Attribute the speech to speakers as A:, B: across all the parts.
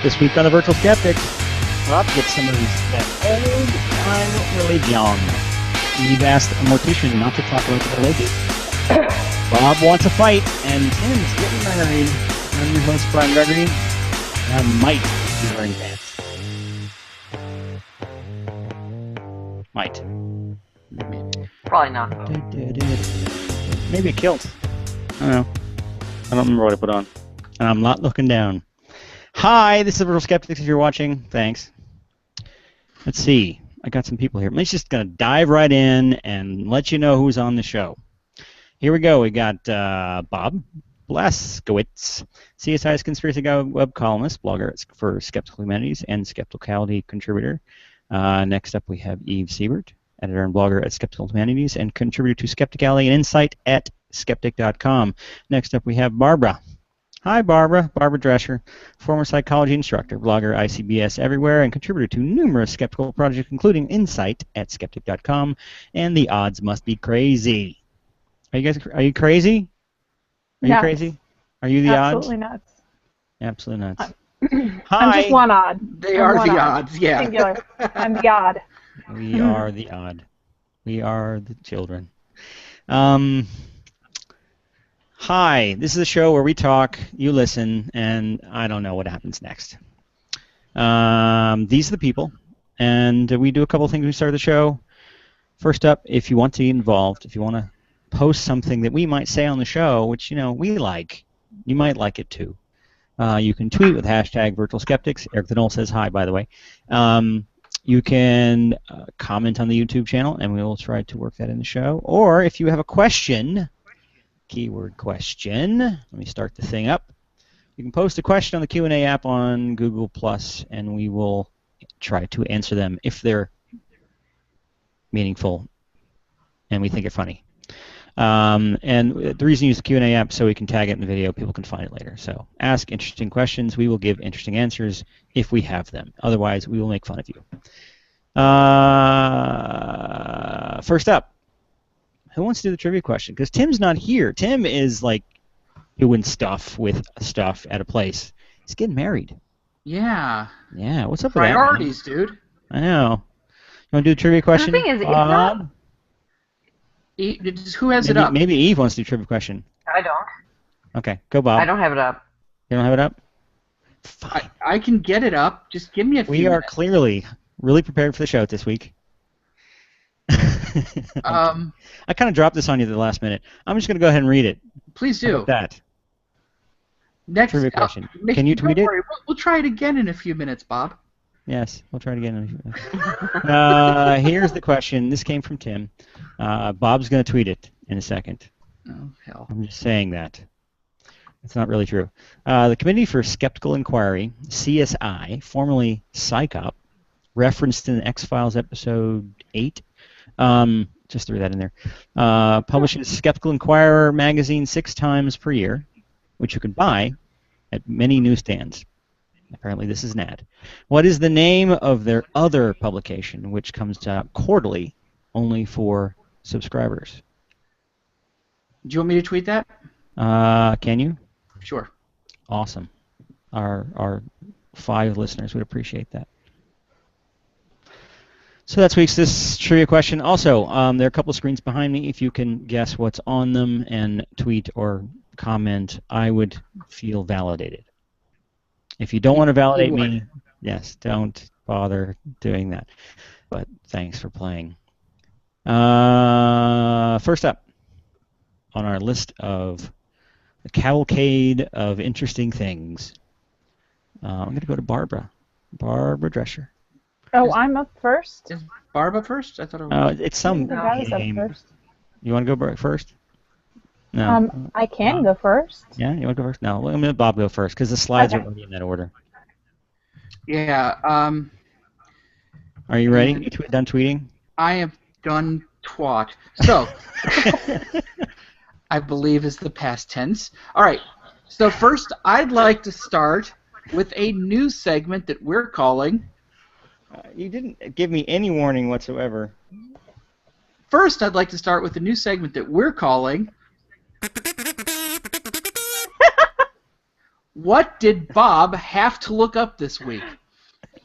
A: This week on the Virtual Skeptics, Bob gets some of that old-time religion. We've asked a mortician not to talk about the religion. Bob wants a fight, and Tim's getting married. I'm your host, Brian Gregory. I might be wearing pants. Might.
B: Probably not.
A: Maybe a kilt. I don't know. I don't remember what I put on. And I'm not looking down. Hi, this is Virtual Skeptics if you're watching. Thanks. Let's see. I got some people here. Let's just going to dive right in and let you know who's on the show. Here we go. We got Bob Blazkowicz, CSI's Conspiracy Guy web columnist, blogger for Skeptical Humanities and Skepticality contributor. Next up we have Eve Siebert, editor and blogger at Skeptical Humanities and contributor to Skepticality and Insight at skeptic.com. Next up we have Barbara. Hi, Barbara. Barbara Drescher, former psychology instructor, blogger, ICBS everywhere, and contributor to numerous skeptical projects, including Insight at skeptic.com and The Odds Must Be Crazy. Are you crazy? Are you crazy? Are you the
C: Absolutely
A: odds?
C: Nuts.
A: Absolutely nuts.
C: I'm just one odd.
D: They are the odds, yeah.
C: Singular. I'm the odd.
A: We are the odd. We are the children. Hi, this is a show where we talk, you listen, and I don't know what happens next. These are the people, and we do a couple of things when we start the show. First up, if you want to be involved, if you want to post something that we might say on the show, which, we like, you might like it too. You can tweet with hashtag Virtual Skeptics. Eric the Knoll says hi, by the way. You can comment on the YouTube channel, and we will try to work that in the show. Or if you have a question, keyword question, let me start the thing up. You can post a question on the Q&A app on Google+, and we will try to answer them if they're meaningful and we think it funny. And the reason you use the Q&A app so we can tag it in the video, people can find it later. So ask interesting questions. We will give interesting answers if we have them. Otherwise, we will make fun of you. First up, who wants to do the trivia question? Because Tim's not here. Tim is, doing stuff with stuff at a place. He's getting married.
D: Yeah.
A: Yeah, what's up
D: Priorities,
A: with that, man?
D: dude.
A: I know. You want to do a trivia question?
B: The thing is, Bob?
D: Who has it up?
A: Maybe Eve wants to do a trivia question.
B: I don't.
A: Okay, go, Bob.
B: I don't have it up.
A: You don't have it up? Fine.
D: I can get it up. Just give me a few
A: We are
D: minutes.
A: clearly really prepared for the show this week. I kind of dropped this on you at the last minute. I'm just going to go ahead and read it.
D: Please
A: How
D: do.
A: about that?
D: Next
A: Trivia question. Can you tweet it?
D: We'll try it again in a few minutes, Bob.
A: Yes, we'll try it again. Here's the question. This came from Tim. Bob's going to tweet it in a second.
D: Oh, hell.
A: I'm just saying that. It's not really true. The Committee for Skeptical Inquiry, CSI, formerly PsyCop, referenced in X-Files episode 8, just threw that in there, publishes Skeptical Inquirer magazine 6 times per year, which you can buy at many newsstands. Apparently this is an ad. What is the name of their other publication, which comes out quarterly, only for subscribers?
D: Do you want me to tweet that?
A: Can you?
D: Sure.
A: Awesome. Our 5 listeners would appreciate that. So that's this trivia question. Also, there are a couple of screens behind me. If you can guess what's on them and tweet or comment, I would feel validated. If you don't want to validate me, yes, don't bother doing that. But thanks for playing. First up on our list of the cavalcade of interesting things, I'm going to go to Barbara. Barbara Drescher.
C: Oh, I'm up first?
D: Is Barbara first? I thought it was.
A: It's some
C: I was up
A: game.
C: first.
A: You want to go first? No.
C: I can go first.
A: Yeah, you want to go first? No, I'm going to let Bob go first because the slides are already in that order.
D: Yeah.
A: Are you ready? You done tweeting?
D: I am done twat. So, I believe is the past tense. All right. So first, I'd like to start with a new segment that we're calling.
A: You didn't give me any warning whatsoever.
D: First, I'd like to start with a new segment that we're calling what did Bob have to look up this week?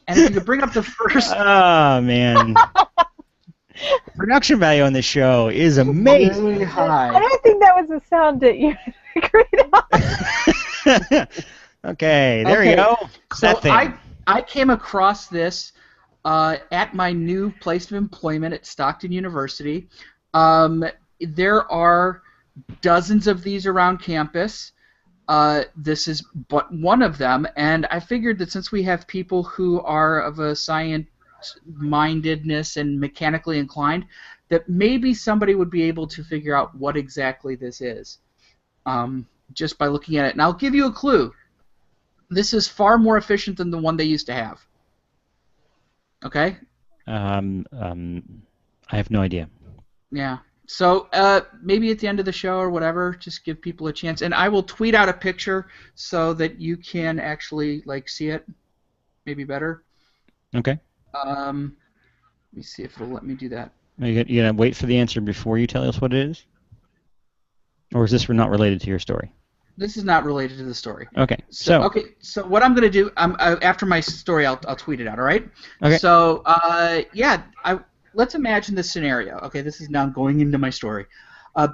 D: And if you could bring up the first...
A: Oh, man. Production value on this show is amazing.
D: Really high.
C: I don't think that was the sound that you agreed on.
A: Okay, there you go.
D: So
A: That thing.
D: I came across this at my new place of employment at Stockton University. There are dozens of these around campus. This is but one of them, and I figured that since we have people who are of a science-mindedness and mechanically inclined, that maybe somebody would be able to figure out what exactly this is just by looking at it. And I'll give you a clue. This is far more efficient than the one they used to have. Okay?
A: I have no idea.
D: Yeah. So maybe at the end of the show or whatever, just give people a chance. And I will tweet out a picture so that you can actually see it maybe better.
A: Okay.
D: Let me see if it'll let me do that.
A: Are you going to wait for the answer before you tell us what it is? Or is this not related to your story?
D: This is not related to the story.
A: Okay.
D: So what I'm going to do, after my story, I'll tweet it out, all right?
A: Okay.
D: So, let's imagine this scenario. Okay, this is now going into my story.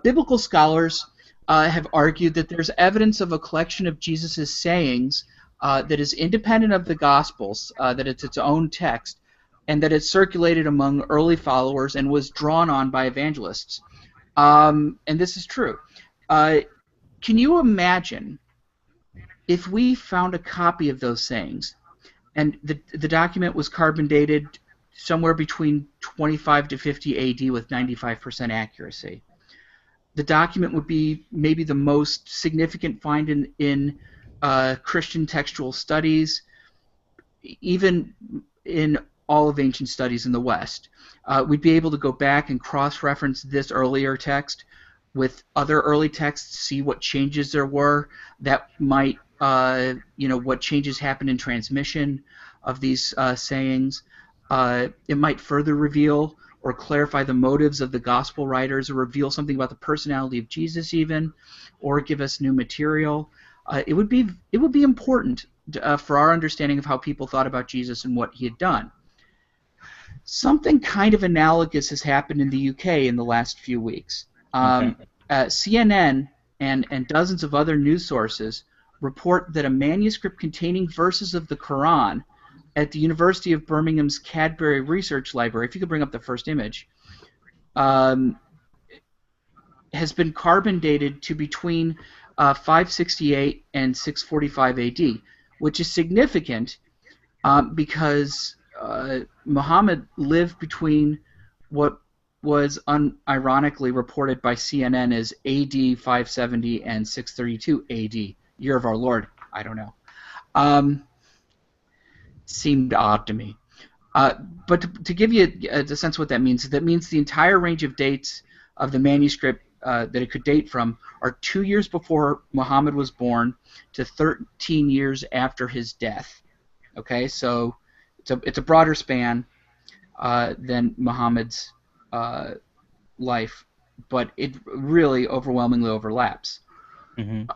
D: Biblical scholars have argued that there's evidence of a collection of Jesus' sayings that is independent of the Gospels, that it's its own text, and that it's circulated among early followers and was drawn on by evangelists. And this is true. Can you imagine if we found a copy of those sayings and the document was carbon dated somewhere between 25 to 50 AD with 95% accuracy? The document would be maybe the most significant find in Christian textual studies, even in all of ancient studies in the West. We'd be able to go back and cross-reference this earlier text with other early texts, see what changes there were that might, what changes happened in transmission of these sayings. It might further reveal or clarify the motives of the gospel writers, or reveal something about the personality of Jesus even, or give us new material. It would be important for our understanding of how people thought about Jesus and what he had done. Something kind of analogous has happened in the UK in the last few weeks. CNN and dozens of other news sources report that a manuscript containing verses of the Quran at the University of Birmingham's Cadbury Research Library, if you could bring up the first image, has been carbon dated to between 568 and 645 AD, which is significant because Muhammad lived between what was unironically reported by CNN as AD 570 and 632 AD, year of our Lord. I don't know. Seemed odd to me. But to give you a sense of what that means the entire range of dates of the manuscript that it could date from are 2 years before Muhammad was born to 13 years after his death. Okay, so it's a broader span than Muhammad's life, but it really overwhelmingly overlaps. Mm-hmm.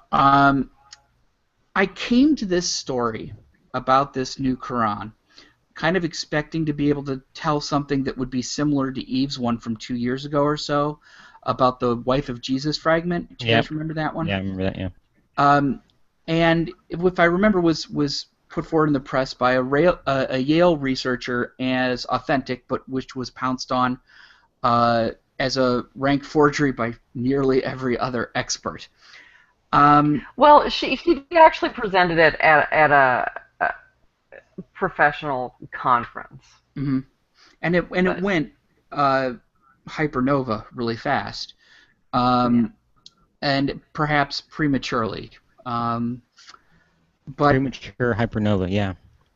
D: I came to this story about this new Quran kind of expecting to be able to tell something that would be similar to Eve's one from 2 years ago or so about the wife of Jesus fragment. Do you guys remember that one?
A: Yeah, I remember that, yeah.
D: And if I remember, was put forward in the press by a Yale researcher as authentic, but which was pounced on as a rank forgery by nearly every other expert.
B: Well, she actually presented it at a professional conference.
D: Mm-hmm. And it went hypernova really fast, and perhaps prematurely. But
A: premature hypernova, yeah.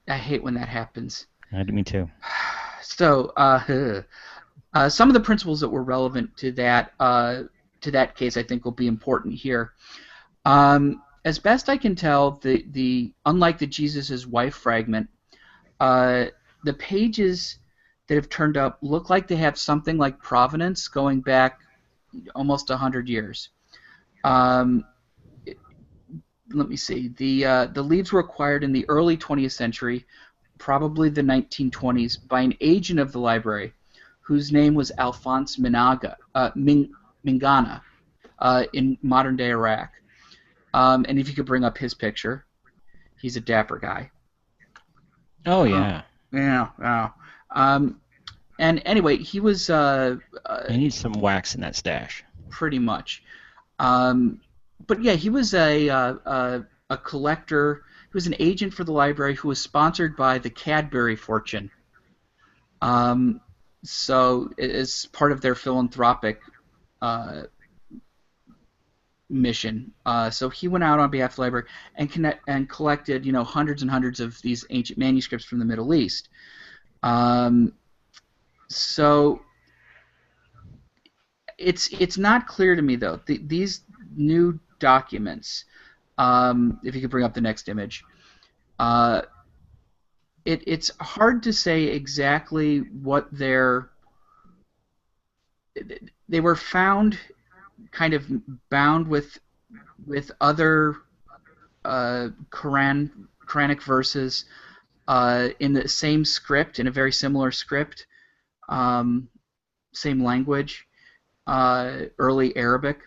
D: I hate when that happens.
A: Me too.
D: So some of the principles that were relevant to that case, I think, will be important here. As best I can tell, unlike the Jesus' wife fragment, the pages that have turned up look like they have something like provenance going back almost 100 years. let me see. The leaves were acquired in the early 20th century, probably the 1920s, by an agent of the library, whose name was Alphonse Mingana, in modern-day Iraq. And if you could bring up his picture, he's a dapper guy.
A: Oh yeah.
D: Yeah. And anyway, he was.
A: He needs some wax in that stash.
D: Pretty much. But yeah, he was a collector. He was an agent for the library who was sponsored by the Cadbury fortune. So as part of their philanthropic mission. So he went out on behalf of the library and collected, hundreds and hundreds of these ancient manuscripts from the Middle East. So it's not clear to me though. These new documents, if you could bring up the next image, it's hard to say exactly what they were found kind of bound with other Quranic verses in the same script, in a very similar script, same language, early Arabic,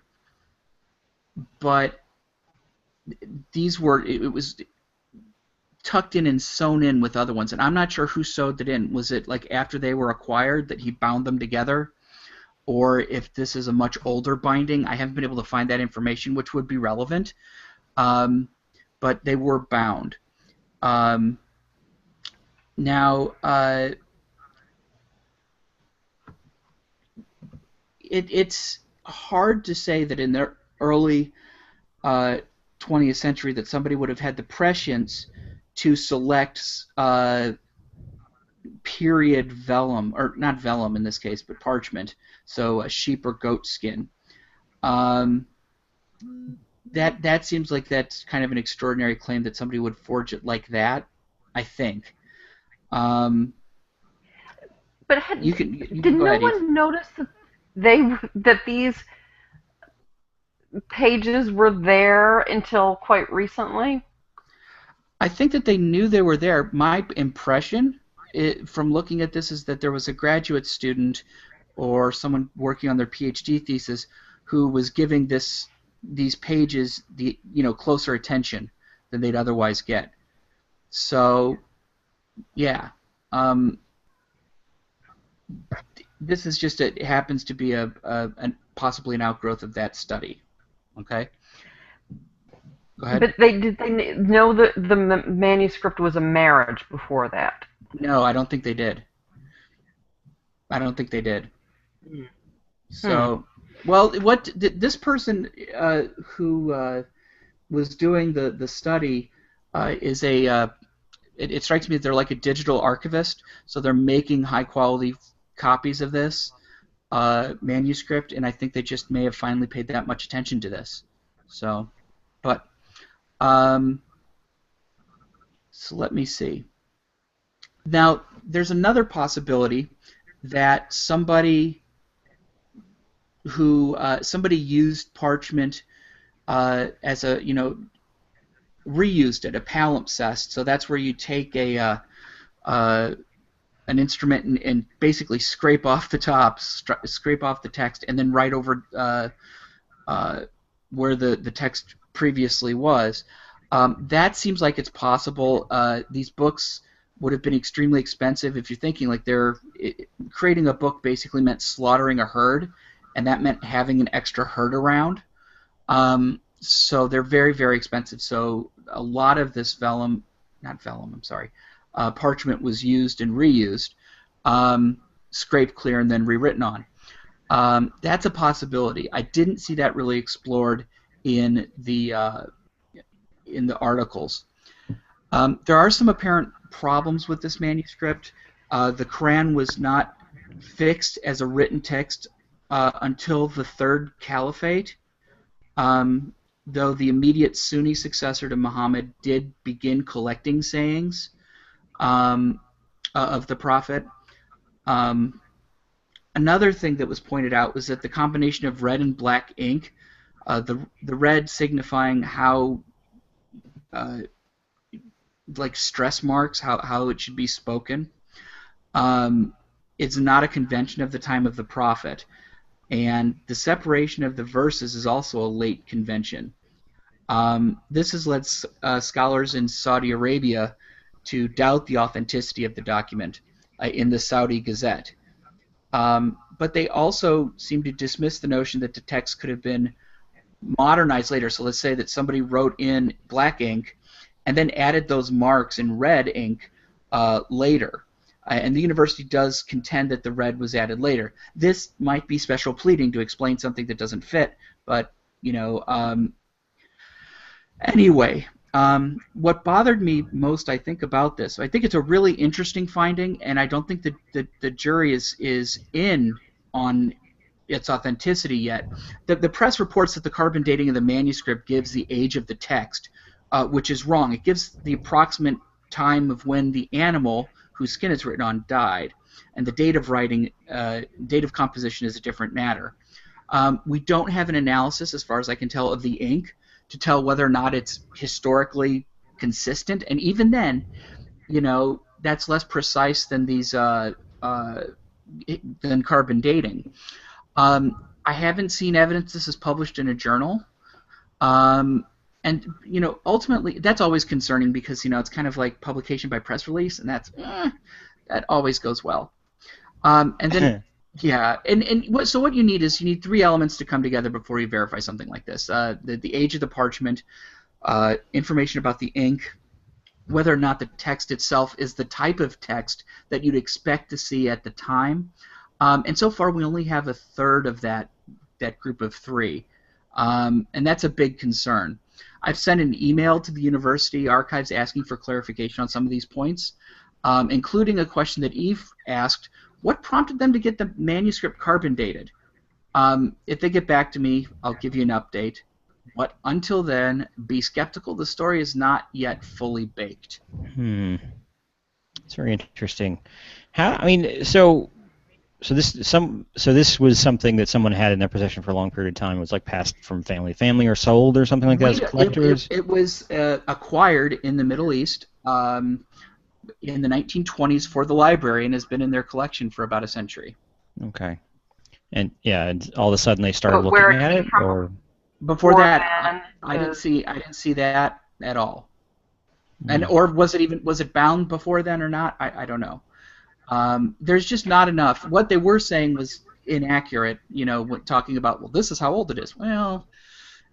D: but it was tucked in and sewn in with other ones, and I'm not sure who sewed it in. Was it like after they were acquired that he bound them together? Or if this is a much older binding. I haven't been able to find that information, which would be relevant. But they were bound. Now, it's hard to say that in the early 20th century that somebody would have had the prescience to select period vellum, or not vellum in this case, but parchment, so a sheep or goat skin. That seems like that's kind of an extraordinary claim that somebody would forge it like that, I think.
B: But
D: did
B: no one notice that these pages were there until quite recently?
D: I think that they knew they were there. My impression from looking at this is that there was a graduate student or someone working on their PhD thesis who was giving these pages closer attention than they'd otherwise get. So, yeah, this is just it happens to be possibly an outgrowth of that study. Okay. Go ahead.
B: But did they know that the manuscript was a marriage before that?
D: No, I don't think they did. So, well, what this person who was doing the study is it strikes me that they're like a digital archivist, so they're making high quality copies of this manuscript, and I think they just may have finally paid that much attention to this. So, but so let me see. Now, there's another possibility that somebody used parchment as a reused it, a palimpsest. So that's where you take an instrument and basically scrape off the top, scrape off the text, and then write over where the text previously was. That seems like it's possible. These books would have been extremely expensive. If you're thinking like creating a book basically meant slaughtering a herd, and that meant having an extra herd around. So they're very, very expensive. So a lot of this parchment was used and reused, scraped clear, and then rewritten on. That's a possibility. I didn't see that really explored in the articles. There are some apparent problems with this manuscript. The Quran was not fixed as a written text until the Third Caliphate, though the immediate Sunni successor to Muhammad did begin collecting sayings of the Prophet. Another thing that was pointed out was that the combination of red and black ink, the red signifying how like stress marks, how it should be spoken. It's not a convention of the time of the prophet. And the separation of the verses is also a late convention. This has led scholars in Saudi Arabia to doubt the authenticity of the document in the Saudi Gazette. But they also seem to dismiss the notion that the text could have been modernized later. So let's say that somebody wrote in black ink and then added those marks in red ink later. And the university does contend that the red was added later. This might be special pleading to explain something that doesn't fit, but anyway, what bothered me most, I think, about this, I think it's a really interesting finding, and I don't think that the jury is in on its authenticity yet. The press reports that the carbon dating of the manuscript gives the age of the text, which is wrong. It gives the approximate time of when the animal whose skin it's written on died, and the date of writing, date of composition is a different matter. We don't have an analysis, as far as I can tell, of the ink to tell whether or not it's historically consistent, and even then, that's less precise than these than carbon dating. I haven't seen evidence this is published in a journal. And ultimately, that's always concerning because it's kind of like publication by press release, and that always goes well. And then, yeah, so what you need is three elements to come together before you verify something like this: the age of the parchment, information about the ink, whether or not the text itself is the type of text that you'd expect to see at the time. And so far, we only have a third of that group of three, and that's a big concern. I've sent an email to the university archives asking for clarification on some of these points, including a question that Eve asked: what prompted them to get the manuscript carbon dated? If they get back to me, I'll give you an update. But until then, be skeptical. The story is not yet fully baked.
A: It's very interesting. So this was something that someone had in their possession for a long period of time. It was like passed from family to family or sold or something like that as collectors?
D: It was acquired in the Middle East in the 1920s for the library and has been in their collection for about a century.
A: Okay. And all of a sudden they started looking at it, or
D: before that I didn't see that at all. And or was it bound before then or not? I don't know. There's just not enough. What they were saying was inaccurate, talking about, well, this is how old it is. Well,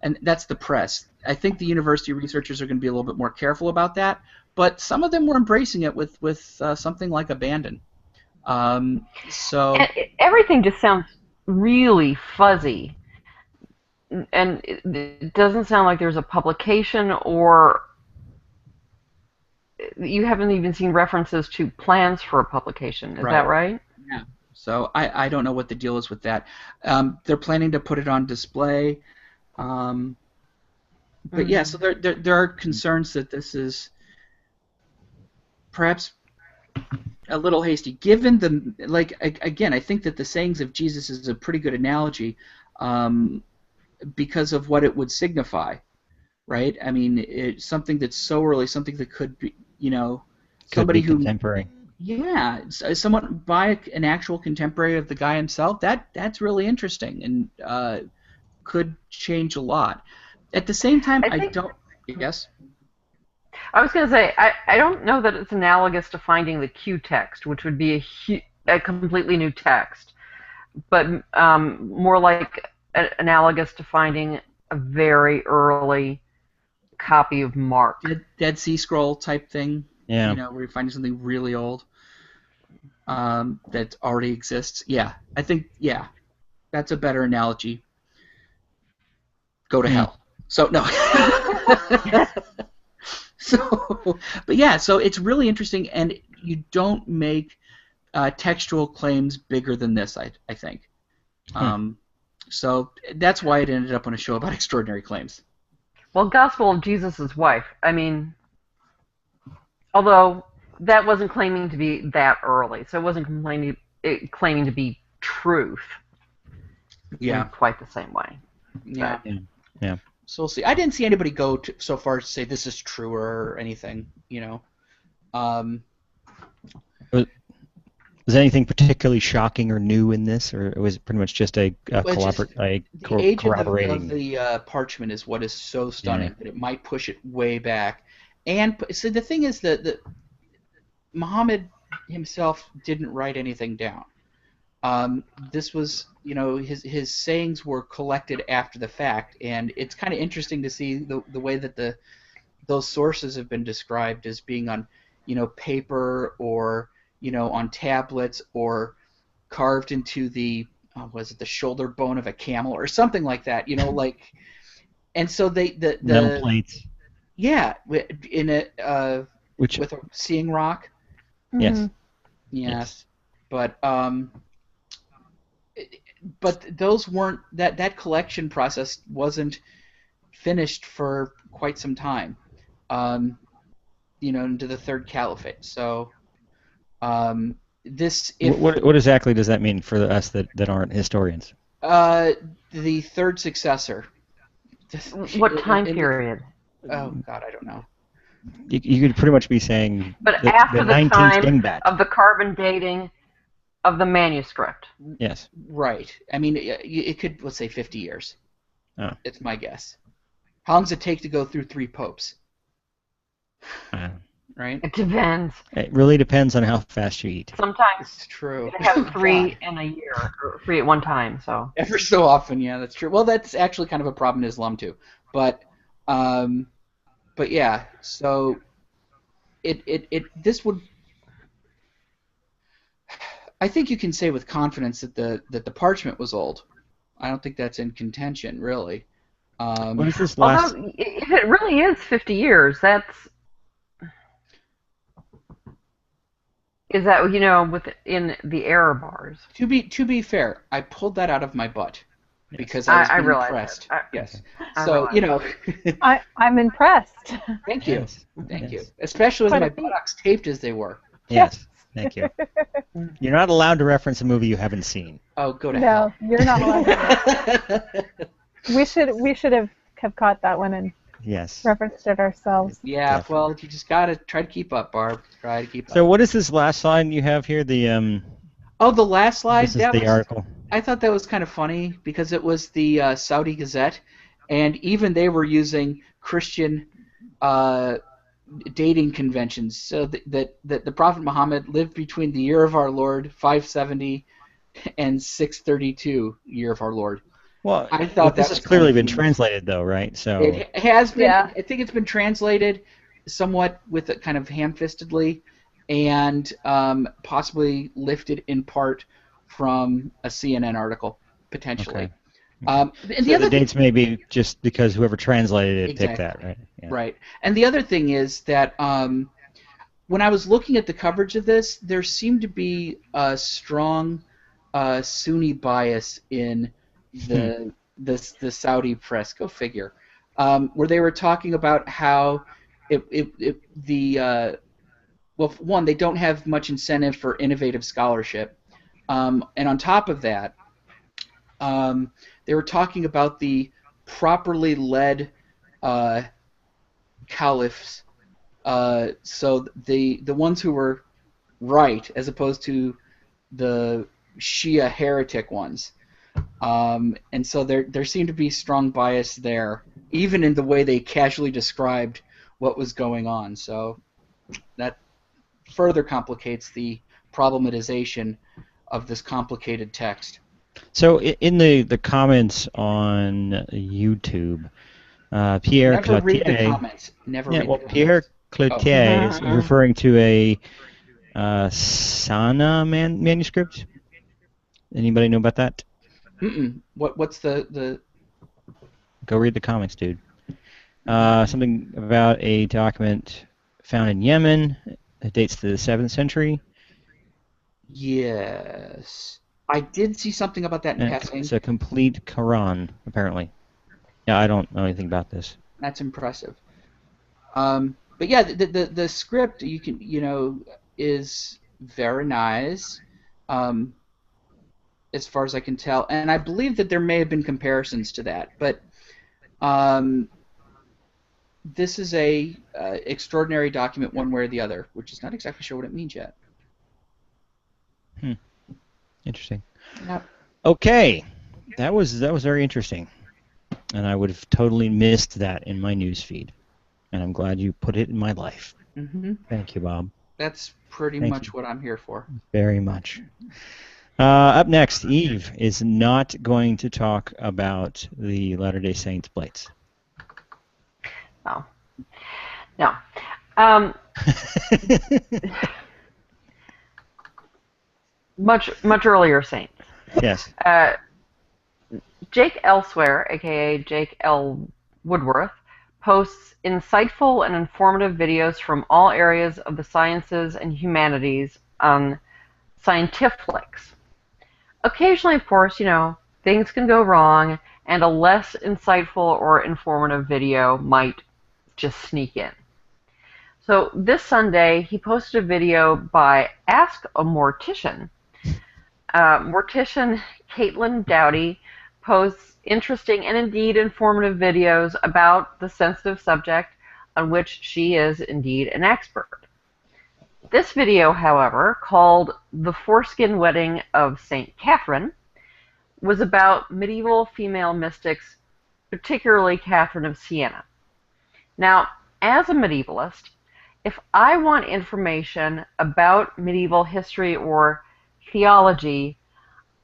D: and that's the press. I think the university researchers are going to be a little bit more careful about that, but some of them were embracing it with something like abandon. So
B: everything just sounds really fuzzy, and it doesn't sound like there's a publication, or you haven't even seen references to plans for a publication. Is that right?
D: Yeah. So I don't know what the deal is with that. They're planning to put it on display. But yeah, so there are concerns that this is perhaps a little hasty. Given again, I think that the sayings of Jesus is a pretty good analogy because of what it would signify, right? I mean, it's something that's so early, something that could be, somebody who
A: contemporary.
D: Yeah, someone by an actual contemporary of the guy himself. That's really interesting and could change a lot. At the same time, I don't. Yes.
B: I was going to say I don't know that it's analogous to finding the Q text, which would be a completely new text, but more like analogous to finding a very early copy of Mark.
D: Dead Sea Scroll type thing.
A: Yeah.
D: Where you're finding something really old that already exists. Yeah, I think that's a better analogy. Go to hell. So no. So it's really interesting, and you don't make textual claims bigger than this. I think. So that's why it ended up on a show about extraordinary claims.
B: Well, Gospel of Jesus' Wife. I mean, although that wasn't claiming to be that early, so it wasn't claiming to be truth.
D: Yeah.
B: In quite the same way.
D: Yeah.
A: Yeah.
D: we'll see. I didn't see anybody go so far as to say this is true or anything, you know.
A: Was anything particularly shocking or new in this, or was it pretty much just a
D: the age
A: corroborating?
D: of the parchment is what is so stunning that it might push it way back. And so the thing is that Muhammad himself didn't write anything down. This was, you know, his sayings were collected after the fact, and it's kind of interesting to see the way that those sources have been described as being on, you know, paper or, you know, on tablets or carved into the was it the shoulder bone of a camel or something like that, you know, like, and so the
A: Metal plates.
D: Yeah, in a with a seeing rock.
A: Yes.
D: Yes. But those weren't that collection process wasn't finished for quite some time. You know, into the Third Caliphate. So
A: what exactly does that mean for us that aren't historians?
D: The third successor.
B: What time period?
D: Oh God, I don't know.
A: You could pretty much be saying
B: but
A: the
B: after the
A: 19th
B: time
A: dingbat.
B: of the carbon dating of the manuscript.
A: Yes.
D: Right. I mean, it could, let's say, 50 years.
A: Oh.
D: It's my guess. How long does it take to go through 3 popes? Right?
B: It depends.
A: It really depends on how fast you eat.
B: Sometimes
D: it's true.
B: They have 3 in a year, or 3 at one time. So
D: ever so often, yeah, that's true. Well, that's actually kind of a problem in Islam too. But yeah, so this would. I think you can say with confidence that the parchment was old. I don't think that's in contention, really.
A: What is this last?
B: Although, if it really is 50 years, is that, you know, within the error bars?
D: To be fair, I pulled that out of my butt because I was being impressed. Yes. So, you know.
C: I'm impressed.
D: Thank you. Yes. Thank you. Especially with my buttocks taped as they were.
A: Yes. Thank you. You're not allowed to reference a movie you haven't seen.
D: Oh, go to hell.
C: No, you're not allowed to. We should have caught that one and referenced it ourselves.
D: Yeah, definitely. Well, you just gotta try to keep up, Barb. Try to keep up.
A: So what is this last slide you have here? The
D: Oh, the last slide?
A: This is the article.
D: I thought that was kind of funny because it was the Saudi Gazette, and even they were using Christian dating conventions, so that the Prophet Muhammad lived between the year of our Lord 570 and 632 year of our Lord.
A: Well, I thought this has clearly been translated, though, right? So
D: it has been. Yeah. I think it's been translated somewhat with it kind of ham-fistedly, and possibly lifted in part from a CNN article, potentially.
A: Okay. And so the dates may be just because whoever translated it picked that, right?
D: Yeah. Right. And the other thing is that when I was looking at the coverage of this, there seemed to be a strong Sunni bias in the Saudi press. Go figure. Where they were talking about how well, one, they don't have much incentive for innovative scholarship, and on top of that, they were talking about the properly led caliphs, so the ones who were right as opposed to the Shia heretic ones, and so there seemed to be strong bias there, even in the way they casually described what was going on. So that further complicates the problematization of this complicated text.
A: So in the comments on YouTube, Pierre
D: Never
A: Cloutier,
D: read the comments. Never read the comments.
A: Pierre Cloutier is referring to a Sana manuscript. Anybody know about that?
D: What's the?
A: Go read the comics, dude. Something about a document found in Yemen. It dates to the 7th century.
D: Yes. I did see something about that in passing.
A: It's a complete Quran, apparently. Yeah, I don't know anything about this.
D: That's impressive. But yeah, the script is very nice, as far as I can tell, and I believe that there may have been comparisons to that. But This is a extraordinary document one way or the other. We're just not exactly sure what it means yet.
A: Interesting.
D: Yep.
A: Okay, that was very interesting, and I would have totally missed that in my news feed, and I'm glad you put it in my life.
D: Mm-hmm.
A: Thank you, Bob.
D: That's pretty much what I'm here for.
A: Very much. Up next, Eve is not going to talk about the Latter-day Saints plates.
B: Oh. No. Much earlier saints.
A: Yes.
B: Jake Elsewhere, aka Jake L. Woodworth, posts insightful and informative videos from all areas of the sciences and humanities on Scientifics. Occasionally, of course, things can go wrong, and a less insightful or informative video might just sneak in. So this Sunday, he posted a video by Ask a Mortician. Mortician Caitlin Dowdy posts interesting and indeed informative videos about the sensitive subject on which she is indeed an expert. This video, however, called The Foreskin Wedding of St. Catherine, was about medieval female mystics, particularly Catherine of Siena. Now, as a medievalist, if I want information about medieval history or theology,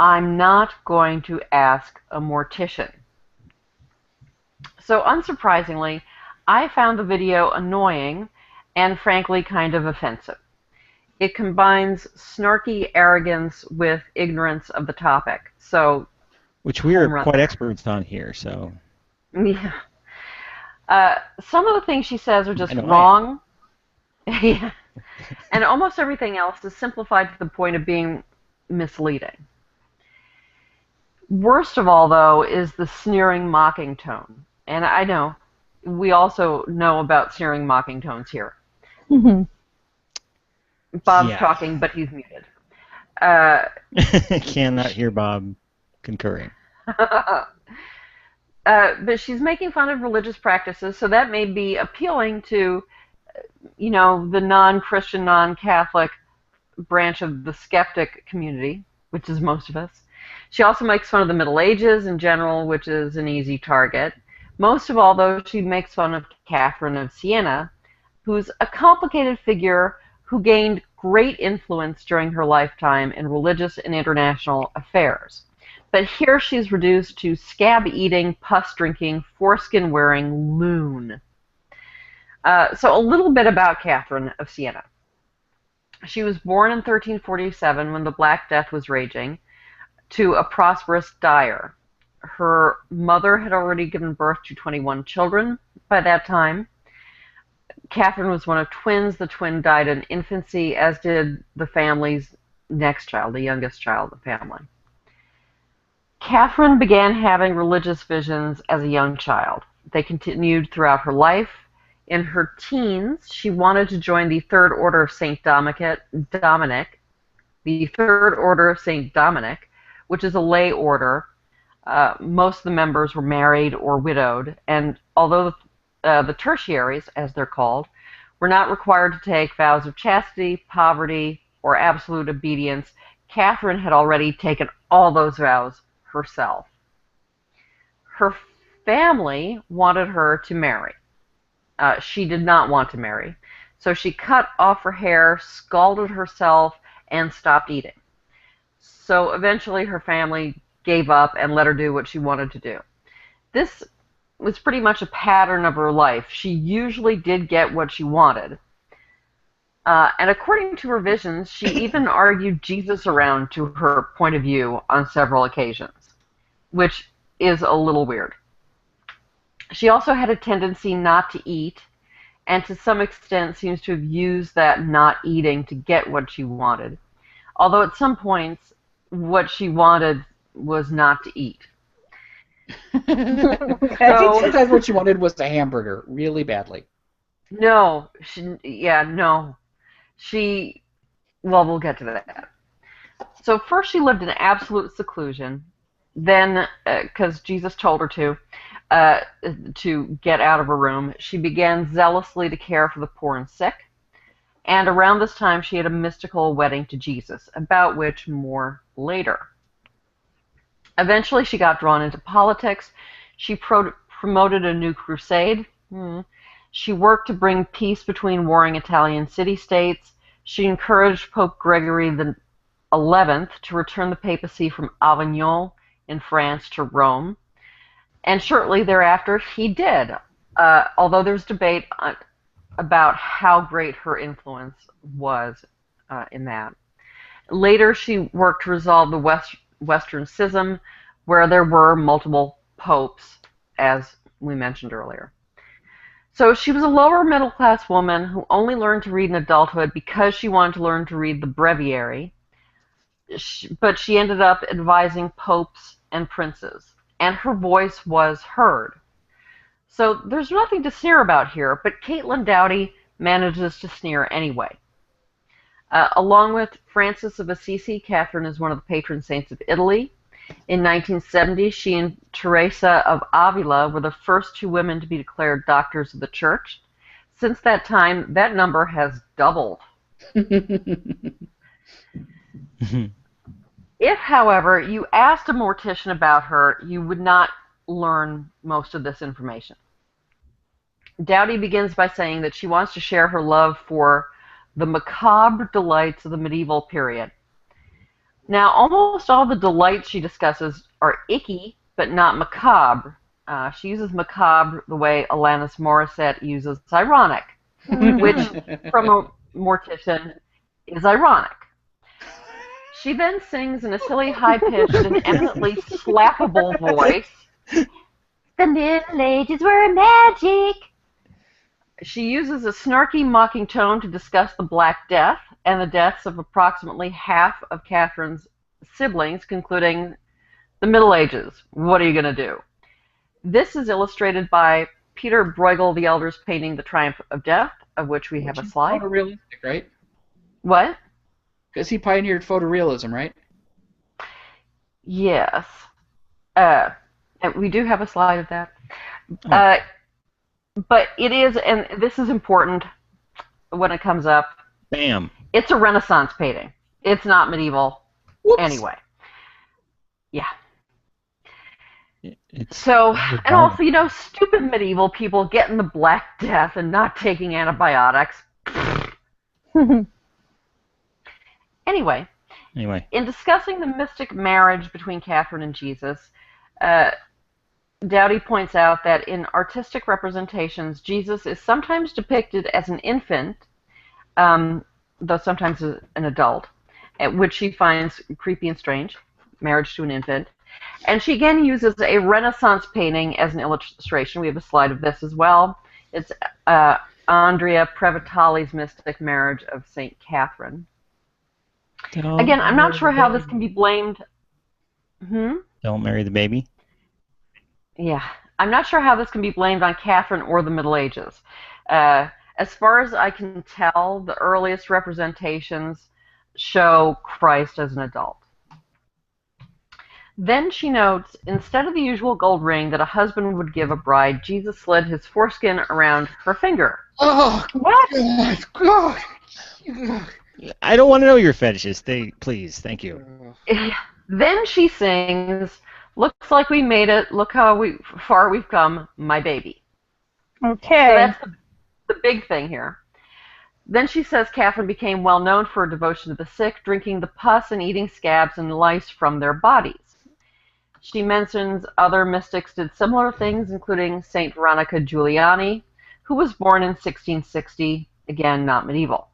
B: I'm not going to ask a mortician. So unsurprisingly, I found the video annoying and frankly kind of offensive. It combines snarky arrogance with ignorance of the topic. So,
A: which we are quite experts on here, so.
B: Yeah. Some of the things she says are just wrong. Yeah. And almost everything else is simplified to the point of being misleading. Worst of all, though, is the sneering, mocking tone. And I know, we also know about sneering, mocking tones here.
C: Mm-hmm.
B: Bob's talking, but he's muted.
A: Cannot hear Bob concurring.
B: But she's making fun of religious practices, so that may be appealing to, the non-Christian, non-Catholic branch of the skeptic community, which is most of us. She also makes fun of the Middle Ages in general, which is an easy target. Most of all, though, she makes fun of Catherine of Siena, who's a complicated figure who gained great influence during her lifetime in religious and international affairs. But here she's reduced to scab-eating, pus-drinking, foreskin-wearing loon. So a little bit about Catherine of Siena. She was born in 1347 when the Black Death was raging to a prosperous dyer. Her mother had already given birth to 21 children by that time. Catherine was one of twins. The twin died in infancy, as did the family's next child, the youngest child of the family. Catherine began having religious visions as a young child. They continued throughout her life. In her teens, she wanted to join the Third Order of St. Dominic, the Third Order of St. Dominic, which is a lay order. Most of the members were married or widowed, and although the tertiaries, as they're called, were not required to take vows of chastity, poverty, or absolute obedience, Catherine had already taken all those vows herself. Her family wanted her to marry. She did not want to marry, so she cut off her hair, scalded herself, and stopped eating. So eventually her family gave up and let her do what she wanted to do. This was pretty much a pattern of her life. She usually did get what she wanted. And according to her visions, she even argued Jesus around to her point of view on several occasions, which is a little weird. She also had a tendency not to eat, and to some extent seems to have used that not eating to get what she wanted. Although at some points, what she wanted was not to eat.
D: I think sometimes what she wanted was a hamburger, really badly.
B: No. Well, we'll get to that. So first she lived in absolute seclusion, then, because Jesus told her to, to get out of her room. She began zealously to care for the poor and sick. And around this time, she had a mystical wedding to Jesus, about which more later. Eventually, she got drawn into politics. She promoted a new crusade. She worked to bring peace between warring Italian city-states. She encouraged Pope Gregory XI to return the papacy from Avignon in France to Rome. And shortly thereafter, he did, although there's debate about how great her influence was in that. Later, she worked to resolve the Western Schism, where there were multiple popes, as we mentioned earlier. So she was a lower middle-class woman who only learned to read in adulthood because she wanted to learn to read the breviary, but she ended up advising popes and princes, and her voice was heard. So there's nothing to sneer about here, but Caitlin Doughty manages to sneer anyway. Along with Francis of Assisi, Catherine is one of the patron saints of Italy. In 1970, she and Teresa of Avila were the first two women to be declared doctors of the church. Since that time, that number has doubled. If, however, you asked a mortician about her, you would not learn most of this information. Doughty begins by saying that she wants to share her love for the macabre delights of the medieval period. Now, almost all the delights she discusses are icky, but not macabre. She uses macabre the way Alanis Morissette uses ironic, which, from a mortician, is ironic. She then sings in a silly, high-pitched and eminently slappable voice, "The Middle Ages were magic." She uses a snarky, mocking tone to discuss the Black Death and the deaths of approximately half of Catherine's siblings, concluding, "The Middle Ages, what are you going to do?" This is illustrated by Peter Bruegel the Elder's painting The Triumph of Death, of which we have a slide.
D: Photorealistic, right?
B: What?
D: Because he pioneered photorealism, right?
B: Yes. And we do have a slide of that. But it is, and this is important when it comes up.
A: Bam.
B: It's a Renaissance painting. It's not medieval.
D: Whoops.
B: Anyway. Yeah. And also, stupid medieval people getting the Black Death and not taking antibiotics. Anyway, in discussing the mystic marriage between Catherine and Jesus, Doughty points out that in artistic representations, Jesus is sometimes depicted as an infant, though sometimes as an adult, which she finds creepy and strange, marriage to an infant. And she again uses a Renaissance painting as an illustration. We have a slide of this as well. It's Andrea Previtali's Mystic Marriage of St. Catherine. Again, I'm not sure how this can be blamed.
A: Don't marry the baby?
B: Yeah. I'm not sure how this can be blamed on Catherine or the Middle Ages. As far as I can tell, the earliest representations show Christ as an adult. Then she notes, instead of the usual gold ring that a husband would give a bride, Jesus slid his foreskin around her finger.
D: Oh,
B: what?
D: God.
A: I don't want to know your fetishes. Please, thank you.
B: Then she sings, "Looks like we made it. Look how far we've come, my baby."
C: Okay.
B: So that's the big thing here. Then she says Catherine became well known for her devotion to the sick, drinking the pus and eating scabs and lice from their bodies. She mentions other mystics did similar things, including Saint Veronica Giuliani, who was born in 1660, again, not medieval.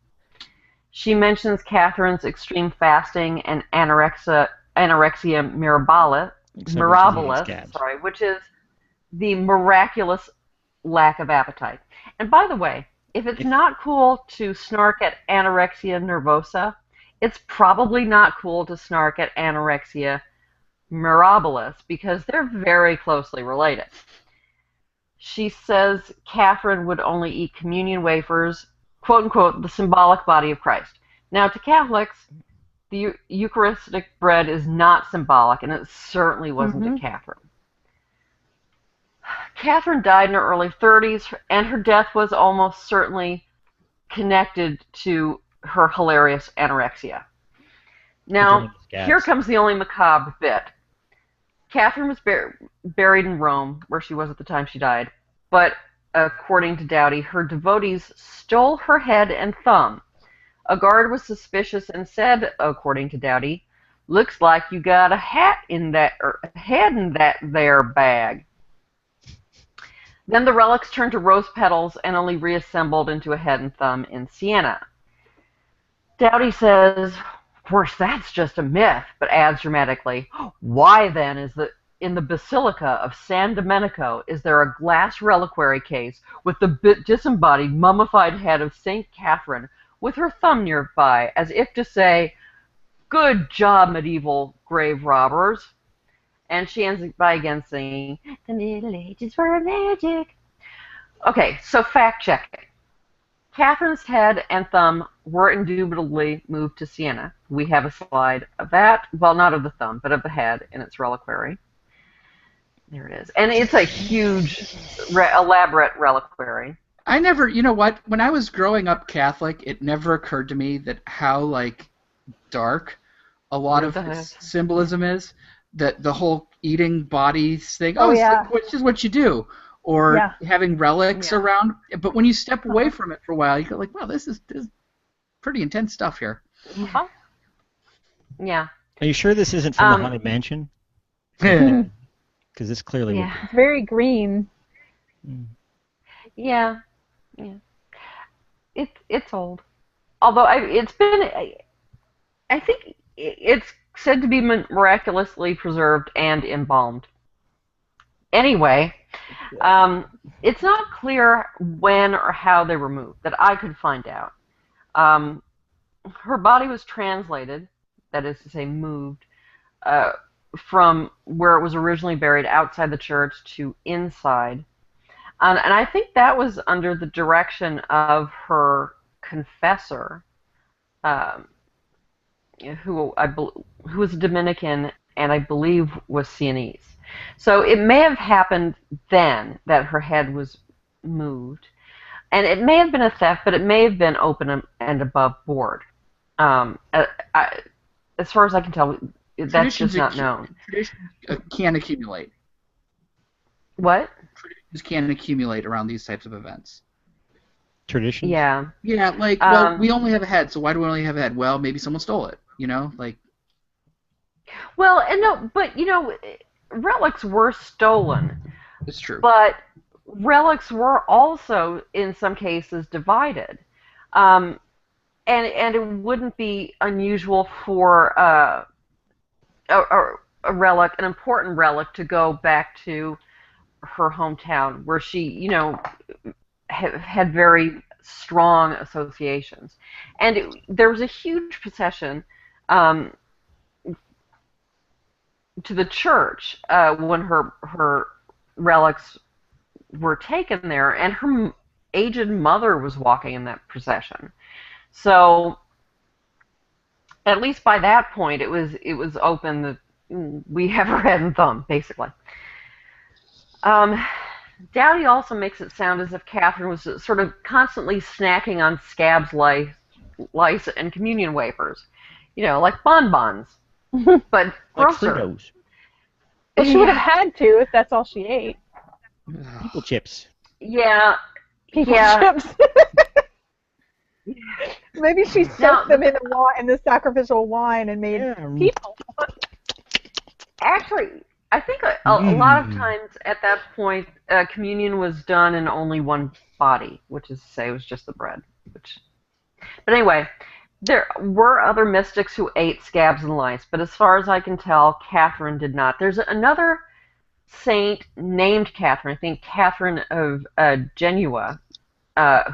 B: She mentions Catherine's extreme fasting and anorexia mirabilis, which is the miraculous lack of appetite. And by the way, if it's not cool to snark at anorexia nervosa, it's probably not cool to snark at anorexia mirabilis, because they're very closely related. She says Catherine would only eat communion wafers, quote unquote, the symbolic body of Christ. Now, to Catholics, the Eucharistic bread is not symbolic, and it certainly wasn't to Catherine. Catherine died in her early 30s, and her death was almost certainly connected to her hilarious anorexia. Now, here comes the only macabre bit. Catherine was buried in Rome, where she was at the time she died, but according to Doughty, her devotees stole her head and thumb. A guard was suspicious and said, according to Doughty, "Looks like you got a head in that there bag." Then the relics turned to rose petals and only reassembled into a head and thumb in Siena. Doughty says, "Of course, that's just a myth," but adds dramatically, "Why then in the Basilica of San Domenico is there a glass reliquary case with the disembodied mummified head of St. Catherine with her thumb nearby, as if to say, 'Good job, medieval grave robbers'?" And she ends by again singing, "The Middle Ages were magic." Okay, so fact checking. Catherine's head and thumb were indubitably moved to Siena. We have a slide of that. Well, not of the thumb, but of the head in its reliquary. There it is. And it's a huge, elaborate reliquary.
D: I never, you know what? When I was growing up Catholic, it never occurred to me that how, like, dark a lot of symbolism is. That the whole eating bodies thing, it's just what you do. Or having relics around. But when you step away from it for a while, you go like, wow, this is pretty intense stuff here.
B: Yeah.
A: Are you sure this isn't from the Haunted Mansion? Because this clearly would be.
C: It's very green.
B: Yeah. It's old. Although I think it's said to be miraculously preserved and embalmed. Anyway, it's not clear when or how they were moved, that I could find out. Her body was translated, that is to say moved, from where it was originally buried outside the church to inside. And I think that was under the direction of her confessor, who was a Dominican and I believe was Sienese. So it may have happened then that her head was moved. And it may have been a theft, but it may have been open and above board. As far as I can tell, that's just not known.
D: Traditions can accumulate.
B: What?
D: Traditions can accumulate around these types of events.
A: Traditions?
B: Yeah.
D: Yeah, like, well, we only have a head, so why do we only have a head? Well, maybe someone stole it, you know? Like.
B: Well, and no, but, you know, relics were stolen.
D: It's true.
B: But relics were also, in some cases, divided. And it wouldn't be unusual for a relic, an important relic, to go back to her hometown, where she, you know, had very strong associations. And there was a huge procession to the church when her relics were taken there, and her aged mother was walking in that procession. So at least by that point, it was open that we have her head and thumb, basically. Doughty also makes it sound as if Catherine was sort of constantly snacking on scabs, lice, and communion wafers. You know, like bonbons, but grosser.
A: Like Fritos.
C: Well, she would have had to if that's all she ate.
A: People chips.
B: Yeah.
C: People chips. Maybe she soaked them in the sacrificial wine and made people.
B: Actually, I think a lot of times at that point, communion was done in only one body, which is to say it was just the bread. But anyway, there were other mystics who ate scabs and lice, but as far as I can tell, Catherine did not. There's another saint named Catherine, I think Catherine of Genoa,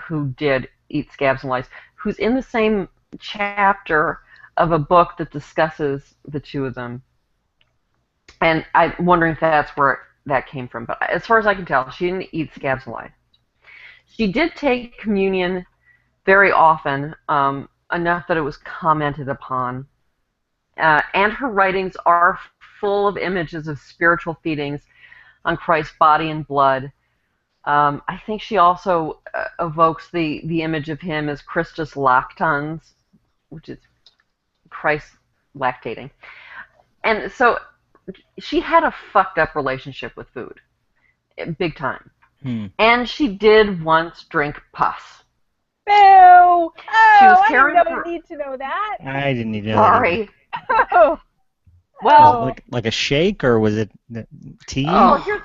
B: who did eat scabs and lice, who's in the same chapter of a book that discusses the two of them. And I'm wondering if that's where that came from. But as far as I can tell, she didn't eat scabs and lice. She did take communion very often, enough that it was commented upon. And her writings are full of images of spiritual feedings on Christ's body and blood, I think she also evokes the image of him as Christus lactans, which is Christ lactating. And so she had a fucked up relationship with food, big time. And she did once drink pus.
C: Boo! Oh,
B: She was
C: I
B: caring
C: didn't
B: for...
C: need to know that.
A: I didn't need to know
B: Sorry.
A: that.
C: Oh.
B: Well,
A: like a shake, or was it tea?
B: Well, here's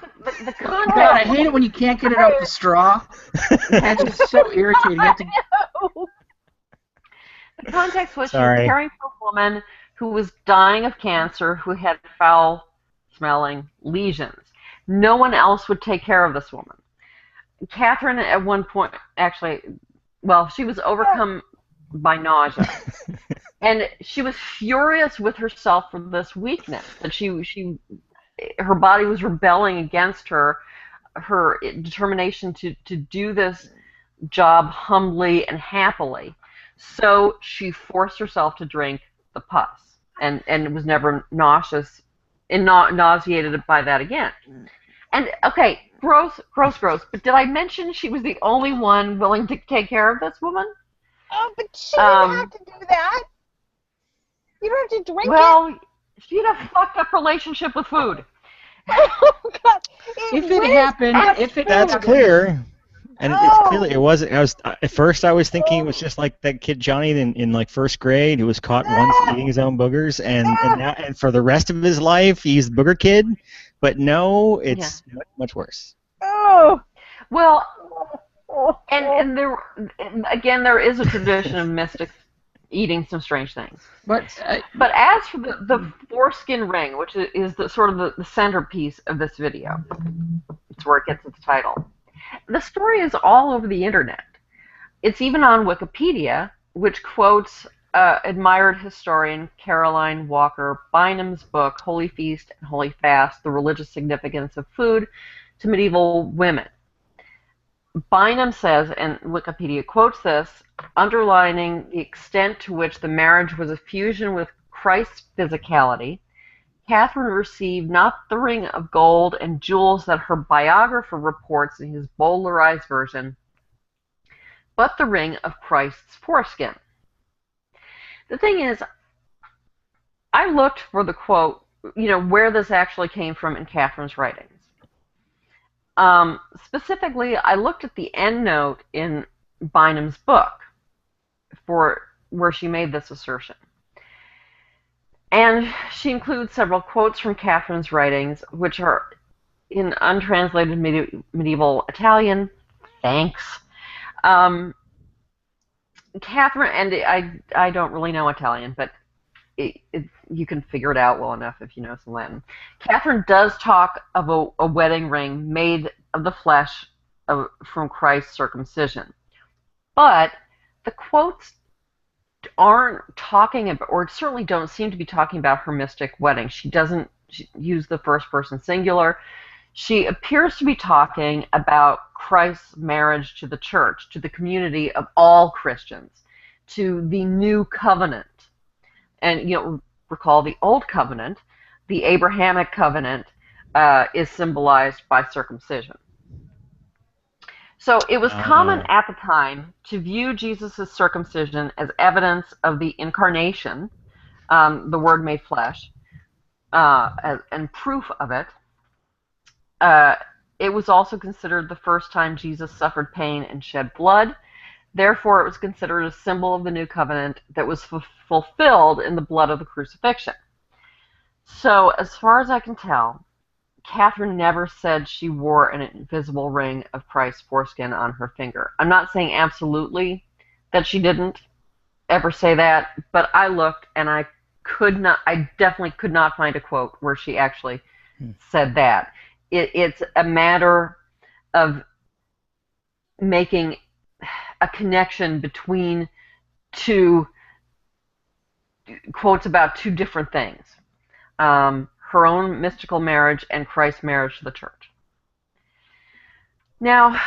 B: the context.
D: God, I hate it when you can't get it up the straw. That's just so irritating. You have to...
B: The context was she was caring for a woman who was dying of cancer, who had foul-smelling lesions. No one else would take care of this woman. Catherine, at one point, actually, well, she was overcome by nausea. And she was furious with herself for this weakness, that her body was rebelling against her determination to do this job humbly and happily. So she forced herself to drink the pus, and was never nauseated by that again. And okay, gross. But did I mention she was the only one willing to take care of this woman?
C: Oh, but she didn't have to do that. You don't have to drink it.
B: Well, she had a fucked up relationship with food.
C: Oh God!
D: If it happened,
A: that's clear. And it's clearly it wasn't. At first I was thinking it was just like that kid Johnny in like first grade who was caught once eating his own boogers, and for the rest of his life he's the booger kid. But no, it's much worse.
C: Oh.
B: Well, and there is a tradition of mystics eating some strange things. But as for the foreskin ring, which is the sort of the centerpiece of this video, it's where it gets its title. The story is all over the internet. It's even on Wikipedia, which quotes admired historian Caroline Walker Bynum's book, Holy Feast and Holy Fast, The Religious Significance of Food to Medieval Women. Bynum says, and Wikipedia quotes this, underlining the extent to which the marriage was a fusion with Christ's physicality, Catherine received not the ring of gold and jewels that her biographer reports in his bowdlerized version, but the ring of Christ's foreskin. The thing is, I looked for the quote, where this actually came from in Catherine's writings. Specifically, I looked at the endnote in Bynum's book for where she made this assertion. And she includes several quotes from Catherine's writings, which are in untranslated medieval Italian. Thanks. Catherine, and I don't really know Italian, but you can figure it out well enough if you know some Latin. Catherine does talk of a wedding ring made of the flesh from Christ's circumcision. But the quotes aren't talking about, or certainly don't seem to be talking about her mystic wedding. She doesn't use the first person singular. She appears to be talking about Christ's marriage to the church, to the community of all Christians, to the new covenant. And recall the old covenant, the Abrahamic covenant, is symbolized by circumcision. So it was common at the time to view Jesus' circumcision as evidence of the incarnation, the Word made flesh, and proof of it. It was also considered the first time Jesus suffered pain and shed blood. Therefore, it was considered a symbol of the new covenant that was fulfilled in the blood of the crucifixion. So, as far as I can tell, Catherine never said she wore an invisible ring of Christ's foreskin on her finger. I'm not saying absolutely that she didn't ever say that, but I looked and I definitely could not find a quote where she actually said that. It's a matter of making a connection between two quotes about two different things. Her own mystical marriage and Christ's marriage to the church. Now,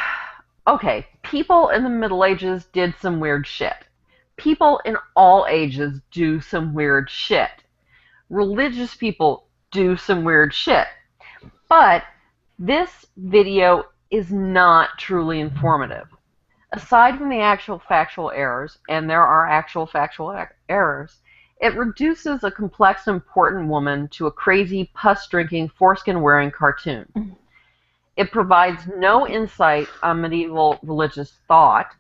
B: okay, people in the Middle Ages did some weird shit. People in all ages do some weird shit. Religious people do some weird shit. But this video is not truly informative. Aside from the actual factual errors, and there are actual factual errors, it reduces a complex and important woman to a crazy, pus-drinking, foreskin-wearing cartoon. It provides no insight on medieval religious thought.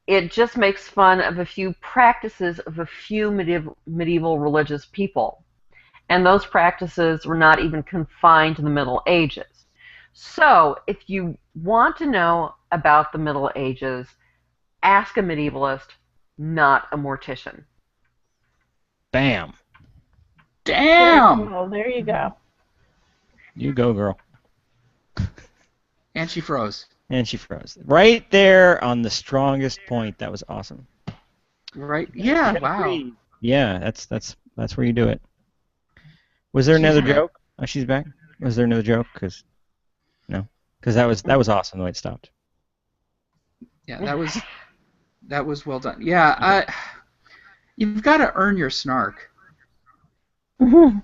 B: It just makes fun of a few practices of a few medieval religious people. And those practices were not even confined to the Middle Ages. So, if you want to know about the Middle Ages, ask a medievalist, not a mortician.
A: Bam.
D: Damn!
C: Well, there you go.
A: You go, girl.
D: And she froze.
A: And she froze. Right there on the strongest point. That was awesome.
D: Right? Yeah, wow.
A: Yeah, that's where you do it. Was there another joke? Oh, she's back. Was there another joke? No, because that was awesome the way it stopped.
D: Yeah, that was well done. Yeah, you've got to earn your snark. You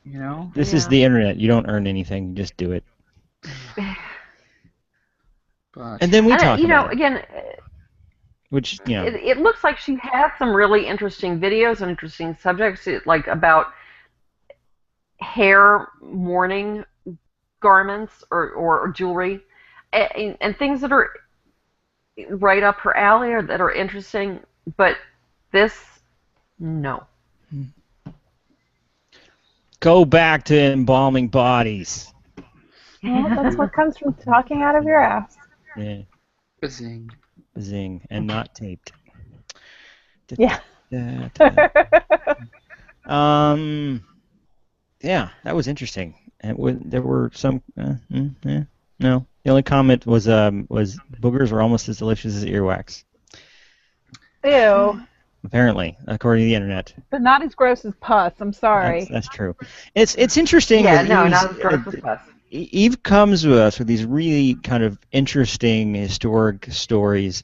D: know.
A: This is the internet. You don't earn anything. You just do it.
D: But,
A: and then we talk about it.
B: Again,
A: which, you know.
B: It looks like she had some really interesting videos and interesting subjects, like about hair mourning garments or jewelry, and things that are right up her alley or that are interesting, but this, no.
A: Go back to embalming bodies.
C: Well, that's what comes from talking out of your ass.
A: Yeah.
D: Bazing.
A: Bazing. And not taped.
C: Yeah.
A: Yeah, that was interesting. And there were some. No, the only comment was boogers were almost as delicious as earwax.
C: Ew.
A: Apparently, according to the internet.
C: But not as gross as pus. I'm sorry.
A: That's true. It's interesting.
B: Yeah, no, not as gross as pus.
A: Eve comes with us with these really kind of interesting historic stories.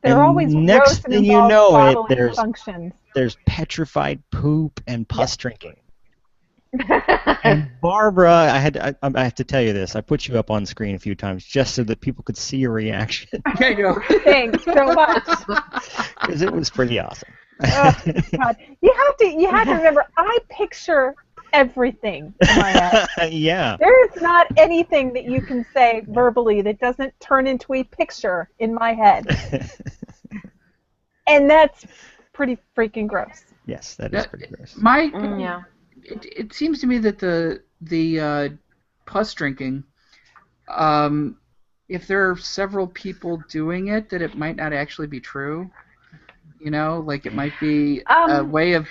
C: They're always
A: next
C: gross and
A: thing you know,
C: bodily functions.
A: There's petrified poop and pus drinking. And Barbara, I have to tell you this. I put you up on screen a few times just so that people could see your reaction.
D: I know.
C: Thanks so much.
A: Because it was pretty awesome.
C: Oh, God. You have to remember, I picture everything in my head.
A: Yeah.
C: There is not anything that you can say verbally that doesn't turn into a picture in my head. And that's pretty freaking gross.
A: Yes, that is pretty gross.
B: Yeah.
D: It seems to me that the pus drinking, if there are several people doing it, that it might not actually be true. You know, like it might be a way of.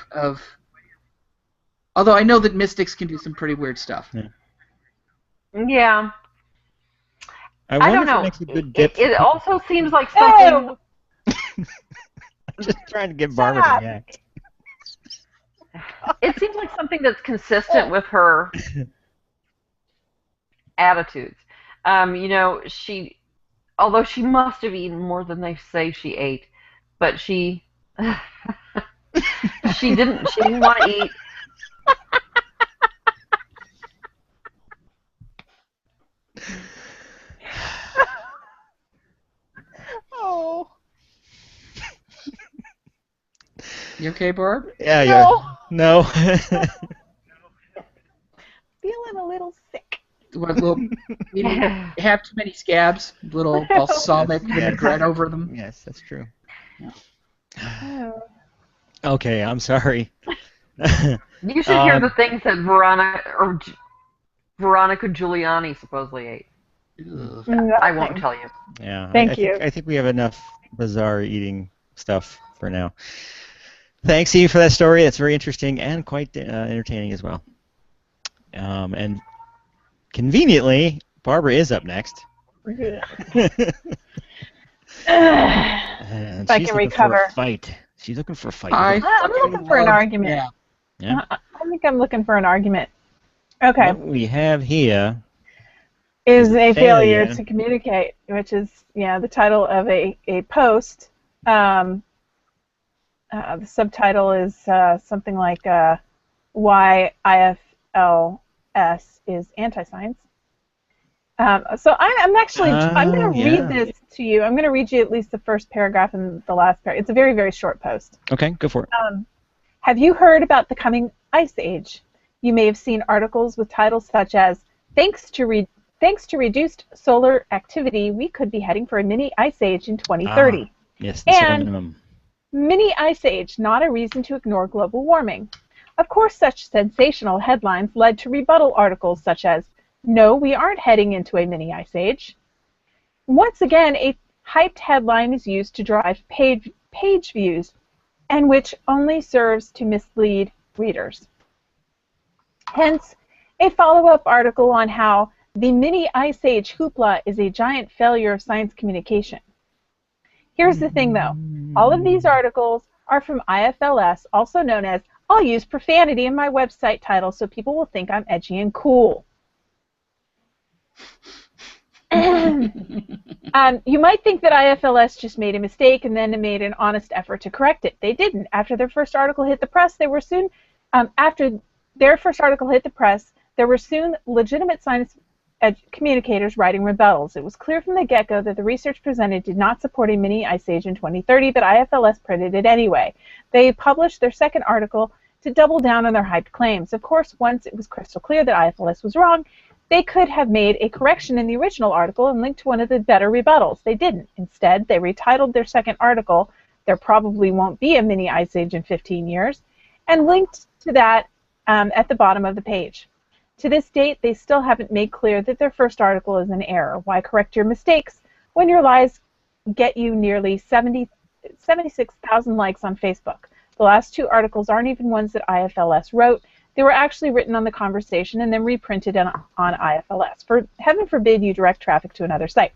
D: Although I know that mystics can do some pretty weird stuch.
B: Yeah.
A: I
B: don't know.
A: If it makes a good dip.
B: It also seems like something.
A: I'm just trying to get Barbara to react.
B: It seems like something that's consistent with her attitudes. Although she must have eaten more than they say she ate, but she didn't want to eat.
C: Oh.
D: You okay, Barb?
A: Yeah, yeah. No.
C: Feeling a little sick.
D: What, have too many scabs, little balsamic vinaigrette over them.
A: Yes, that's true.
D: Yeah.
C: Oh.
A: Okay, I'm sorry.
B: You should hear the things that Veronica Giuliani supposedly ate. I won't tell you.
A: Yeah.
C: Thank you.
A: I think we have enough bizarre eating stuff for now. Thanks, Eve, for that story. That's very interesting and quite entertaining as well. And conveniently, Barbara is up next.
C: If I can recover.
A: For a fight. She's looking for a fight.
C: I'm looking for an argument.
A: Yeah.
C: I think I'm looking for an argument. Okay.
A: What we have here
C: is a failure to communicate, which is the title of a post. The subtitle is something like why IFLS is anti-science. So I'm actually I'm going to read
A: yeah.
C: this to you. I'm going to read you at least the first paragraph and the last paragraph. It's a very, very short post.
A: Okay, go for it.
C: Have you heard about the coming ice age? You may have seen articles with titles such as Thanks to reduced solar activity, we could be heading for a mini ice age in 2030.
A: Yes, the solar
C: And
A: minimum.
C: mini ice age, not a reason to ignore global warming. Of course, such sensational headlines led to rebuttal articles such as No, we aren't heading into a mini ice age. Once again, a hyped headline is used to drive page views, and which only serves to mislead readers. Hence, a follow-up article on how the mini ice age hoopla is a giant failure of science communication. Here's the thing, though. All of these articles are from IFLS, also known as I'll use profanity in my website title so people will think I'm edgy and cool. You might think that IFLS just made a mistake and then made an honest effort to correct it. They didn't. After their first article hit the press, there were soon legitimate science communicators writing rebuttals. It was clear from the get-go that the research presented did not support a mini ice age in 2030, but IFLS printed it anyway. They published their second article to double down on their hyped claims. Of course, once it was crystal clear that IFLS was wrong, they could have made a correction in the original article and linked to one of the better rebuttals. They didn't. Instead, they retitled their second article, There Probably Won't Be a Mini Ice Age in 15 Years, and linked to that at the bottom of the page. To this date, they still haven't made clear that their first article is an error. Why correct your mistakes when your lies get you nearly 76,000 likes on Facebook? The last two articles aren't even ones that IFLS wrote. They were actually written on the conversation and then reprinted on IFLS. For heaven forbid you direct traffic to another site.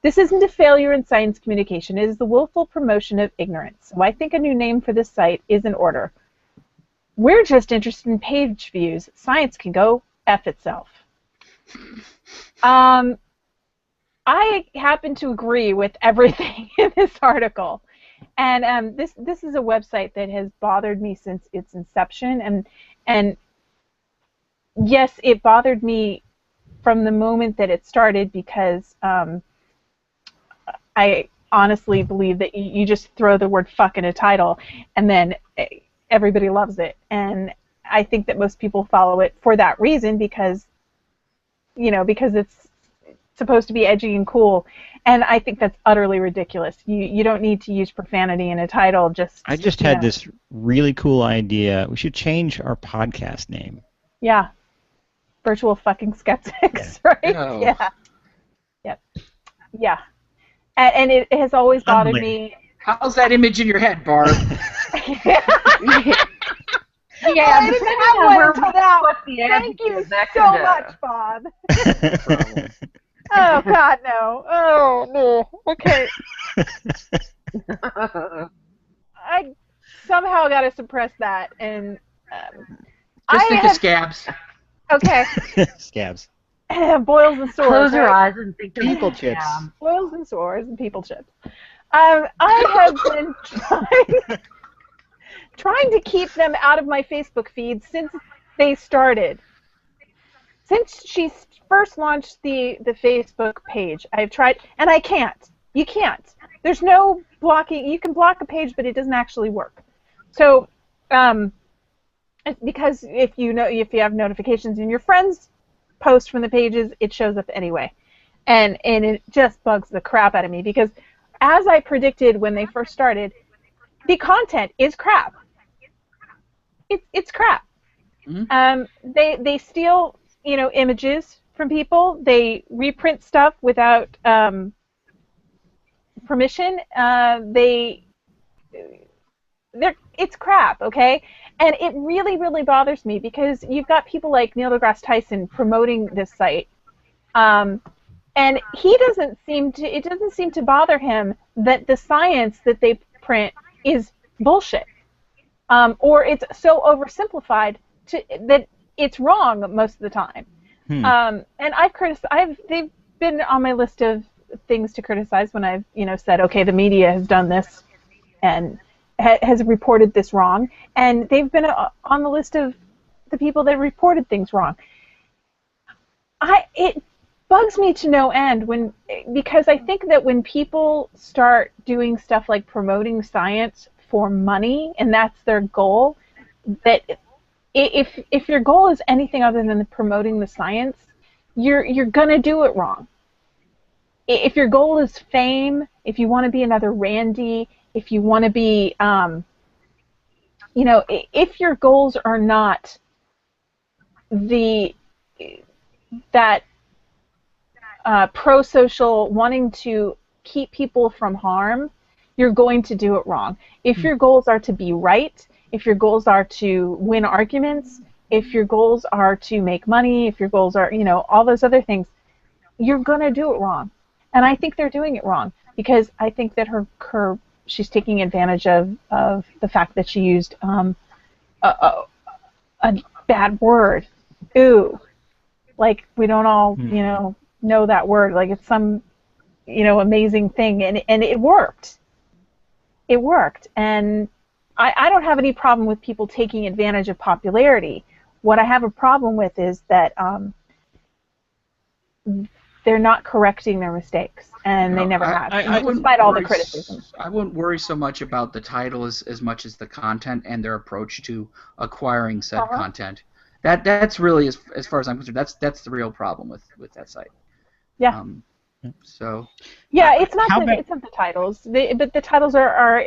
C: This isn't a failure in science communication. It is the willful promotion of ignorance. So I think a new name for this site is in order. We're just interested in page views. Science can go F itself. I happen to agree with everything in this article. And this is a website that has bothered me since its inception. And yes, it bothered me from the moment that it started because I honestly believe that you just throw the word fuck in a title and then everybody loves it. And I think that most people follow it for that reason because it's supposed to be edgy and cool. And I think that's utterly ridiculous. You don't need to use profanity in a title.
A: I just had this really cool idea. We should change our podcast name.
C: Yeah. Virtual fucking skeptics, right?
D: Oh.
C: Yeah. Yep. Yeah. And it has always bothered me.
D: How's that image in your head, Barb?
C: Yeah,
B: I
C: didn't
B: depending
C: have
B: on
C: one
B: where
C: until
B: we
C: now.
B: put the
C: Thank you
B: adjective, that
C: so
B: could,
C: much, Bob. Oh, God, no. Oh, no. Okay. I somehow got to suppress that. And
D: Just think of scabs.
C: Okay.
A: Scabs.
C: Boils and sores.
B: Close your
C: right?
B: eyes and think of
A: People
B: it.
A: chips.
B: Yeah.
C: Boils and sores and people chips. I have been trying to keep them out of my Facebook feed since they started. Since she first launched the Facebook page, I've tried, and I can't. You can't. There's no blocking. You can block a page, but it doesn't actually work. So, because if you have notifications in your friends post from the pages, it shows up anyway, and it just bugs the crap out of me because, as I predicted when they first started, the content is crap. It's crap.
D: Mm-hmm.
C: They steal images from people. They reprint stuff without permission. It's crap, okay? And it really, really bothers me because you've got people like Neil deGrasse Tyson promoting this site, and it doesn't seem to bother him that the science that they print is bullshit, or it's so oversimplified that it's wrong most of the time. And they've been on my list of things to criticize when I've said, okay, the media has done this and has reported this wrong, and they've been on the list of the people that reported things wrong. It bugs me to no end because I think that when people start doing stuff like promoting science for money and that's their goal, that if your goal is anything other than promoting the science, you're gonna do it wrong. If your goal is fame, if you want to be another Randy, if you want to be, if your goals are not that pro-social, wanting to keep people from harm, you're going to do it wrong. If your goals are to be right, if your goals are to win arguments, if your goals are to make money, if your goals are, all those other things, you're going to do it wrong. And I think they're doing it wrong because I think that she's taking advantage of the fact that she used a bad word. Ooh. Like, we don't all, know that word. Like, it's some, amazing thing. And it worked. It worked. And I don't have any problem with people taking advantage of popularity. What I have a problem with is that they're not correcting their mistakes, and they never have, despite all the criticism.
D: I wouldn't worry so much about the title as much as the content and their approach to acquiring said content. That's really, as far as I'm concerned, that's the real problem with that site.
C: Yeah.
D: So.
C: Yeah, it's not the titles, but the titles they're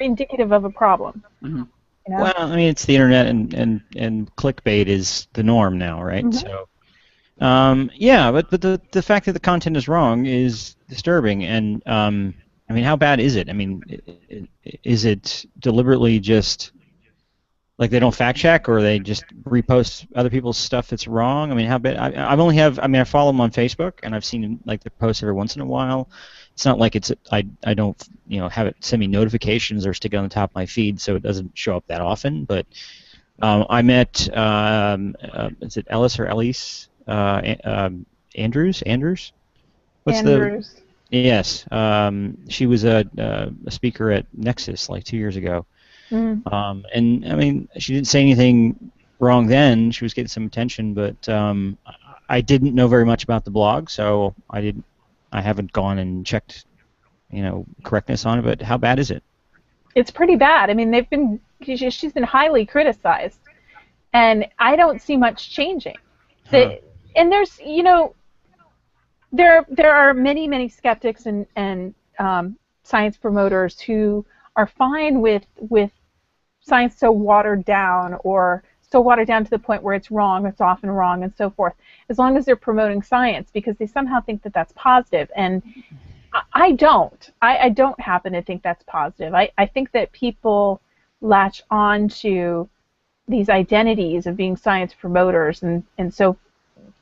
C: indicative of a problem.
D: Mm-hmm.
A: Well, I mean, it's the internet, and clickbait is the norm now, right?
C: Mm-hmm.
A: So. But the fact that the content is wrong is disturbing, and I mean, how bad is it? I mean, is it deliberately just like they don't fact check, or they just repost other people's stuff that's wrong? I mean, how bad? I follow them on Facebook, and I've seen like the posts every once in a while. It's not like I don't have it send me notifications or stick it on the top of my feed, so it doesn't show up that often. But I met is it Ellis or Elise? Andrews? What's
C: Andrews.
A: Yes. She was a speaker at Nexus like 2 years ago.
C: Mm.
A: And I mean, she didn't say anything wrong then. She was getting some attention, but I didn't know very much about the blog, so I haven't gone and checked, correctness on it. But how bad is it?
C: It's pretty bad. I mean, she's been highly criticized, and I don't see much changing. And there's, there are many skeptics and science promoters who are fine with science so watered down, or so watered down to the point where it's wrong, it's often wrong, and so forth, as long as they're promoting science, because they somehow think that that's positive. And I don't. I don't happen to think that's positive. I think that people latch on to these identities of being science promoters, and so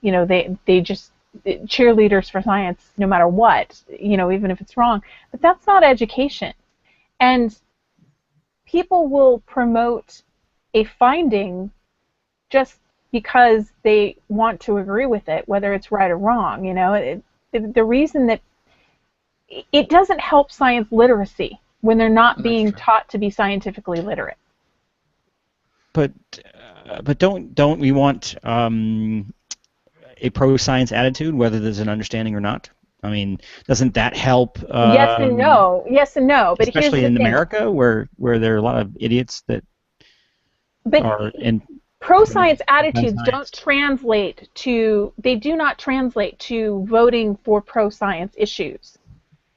C: they just cheerleaders for science no matter what, even if it's wrong. But that's not education. And people will promote a finding just because they want to agree with it, whether it's right or wrong. The reason that it doesn't help science literacy when they're not being taught to be scientifically literate. But
A: don't we want a pro-science attitude, whether there's an understanding or not? I mean, doesn't that help?
C: Yes and no. Yes and no. But
A: especially
C: here's the
A: in
C: thing.
A: America, where there are a lot of idiots that are in.
C: Pro-science attitudes don't translate to. They do not translate to voting for pro-science issues.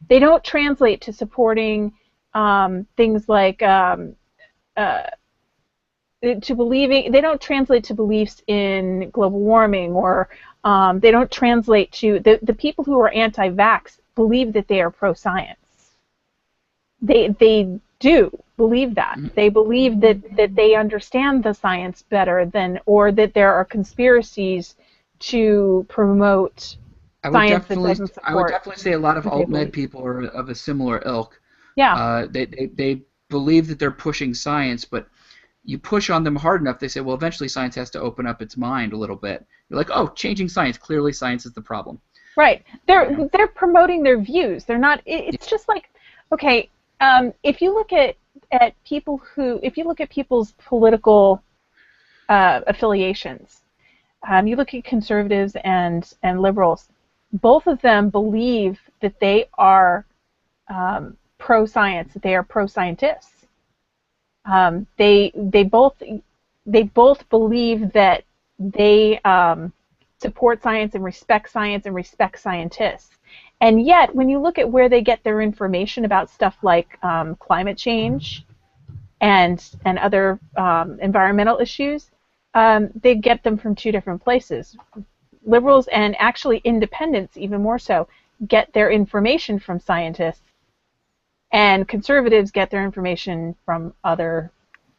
C: They don't translate to supporting things like to believing. They don't translate to beliefs in global warming, or they don't translate to the people who are anti-vax believe that they are pro-science. They do believe that. They believe that they understand the science better than, or that there are conspiracies to promote science that doesn't support.
D: I would definitely say a lot of alt-med people are of a similar ilk.
C: Yeah.
D: They believe that they're pushing science, but you push on them hard enough, they say, well, eventually science has to open up its mind a little bit. You're like, oh, changing science. Clearly science is the problem. Right.
C: They're promoting their views. They're not. It's just like, okay, if you look at people's political affiliations, you look at conservatives and liberals. both of them believe that they are pro-science, that they are pro-scientists. They both believe that they support science and respect scientists. And yet, when you look at where they get their information about stuff like climate change and other environmental issues, they get them from two different places. Liberals and actually independents, even more so, get their information from scientists, and conservatives get their information from other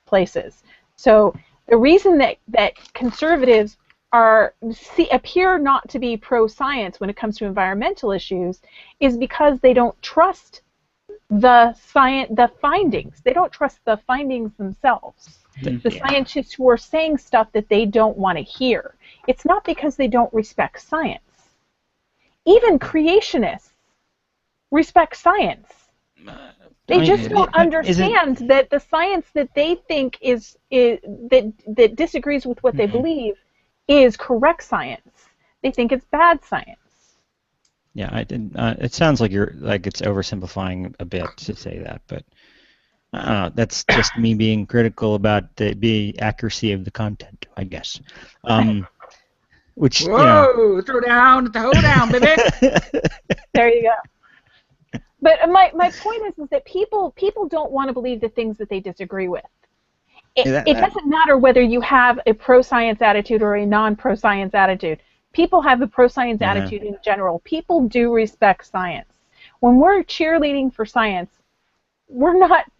C: places. So the reason that conservatives appear not to be pro-science when it comes to environmental issues is because they don't trust the findings. They don't trust the findings themselves. The scientists who are saying stuff that they don't want to hear. It's not because they don't respect science. Even creationists respect science. They just don't understand that the science that they think that disagrees with what they believe is correct science. They think it's bad science.
A: Yeah, it sounds like it's oversimplifying a bit to say that, but that's just me being critical about the accuracy of the content, I guess. Which
D: Whoa! Throw down the hoedown, baby.
C: There you go. But my point is that people don't want to believe the things that they disagree with. It doesn't matter whether you have a pro-science attitude or a non-pro-science attitude. People have a pro-science attitude in general. People do respect science. When we're cheerleading for science, we're not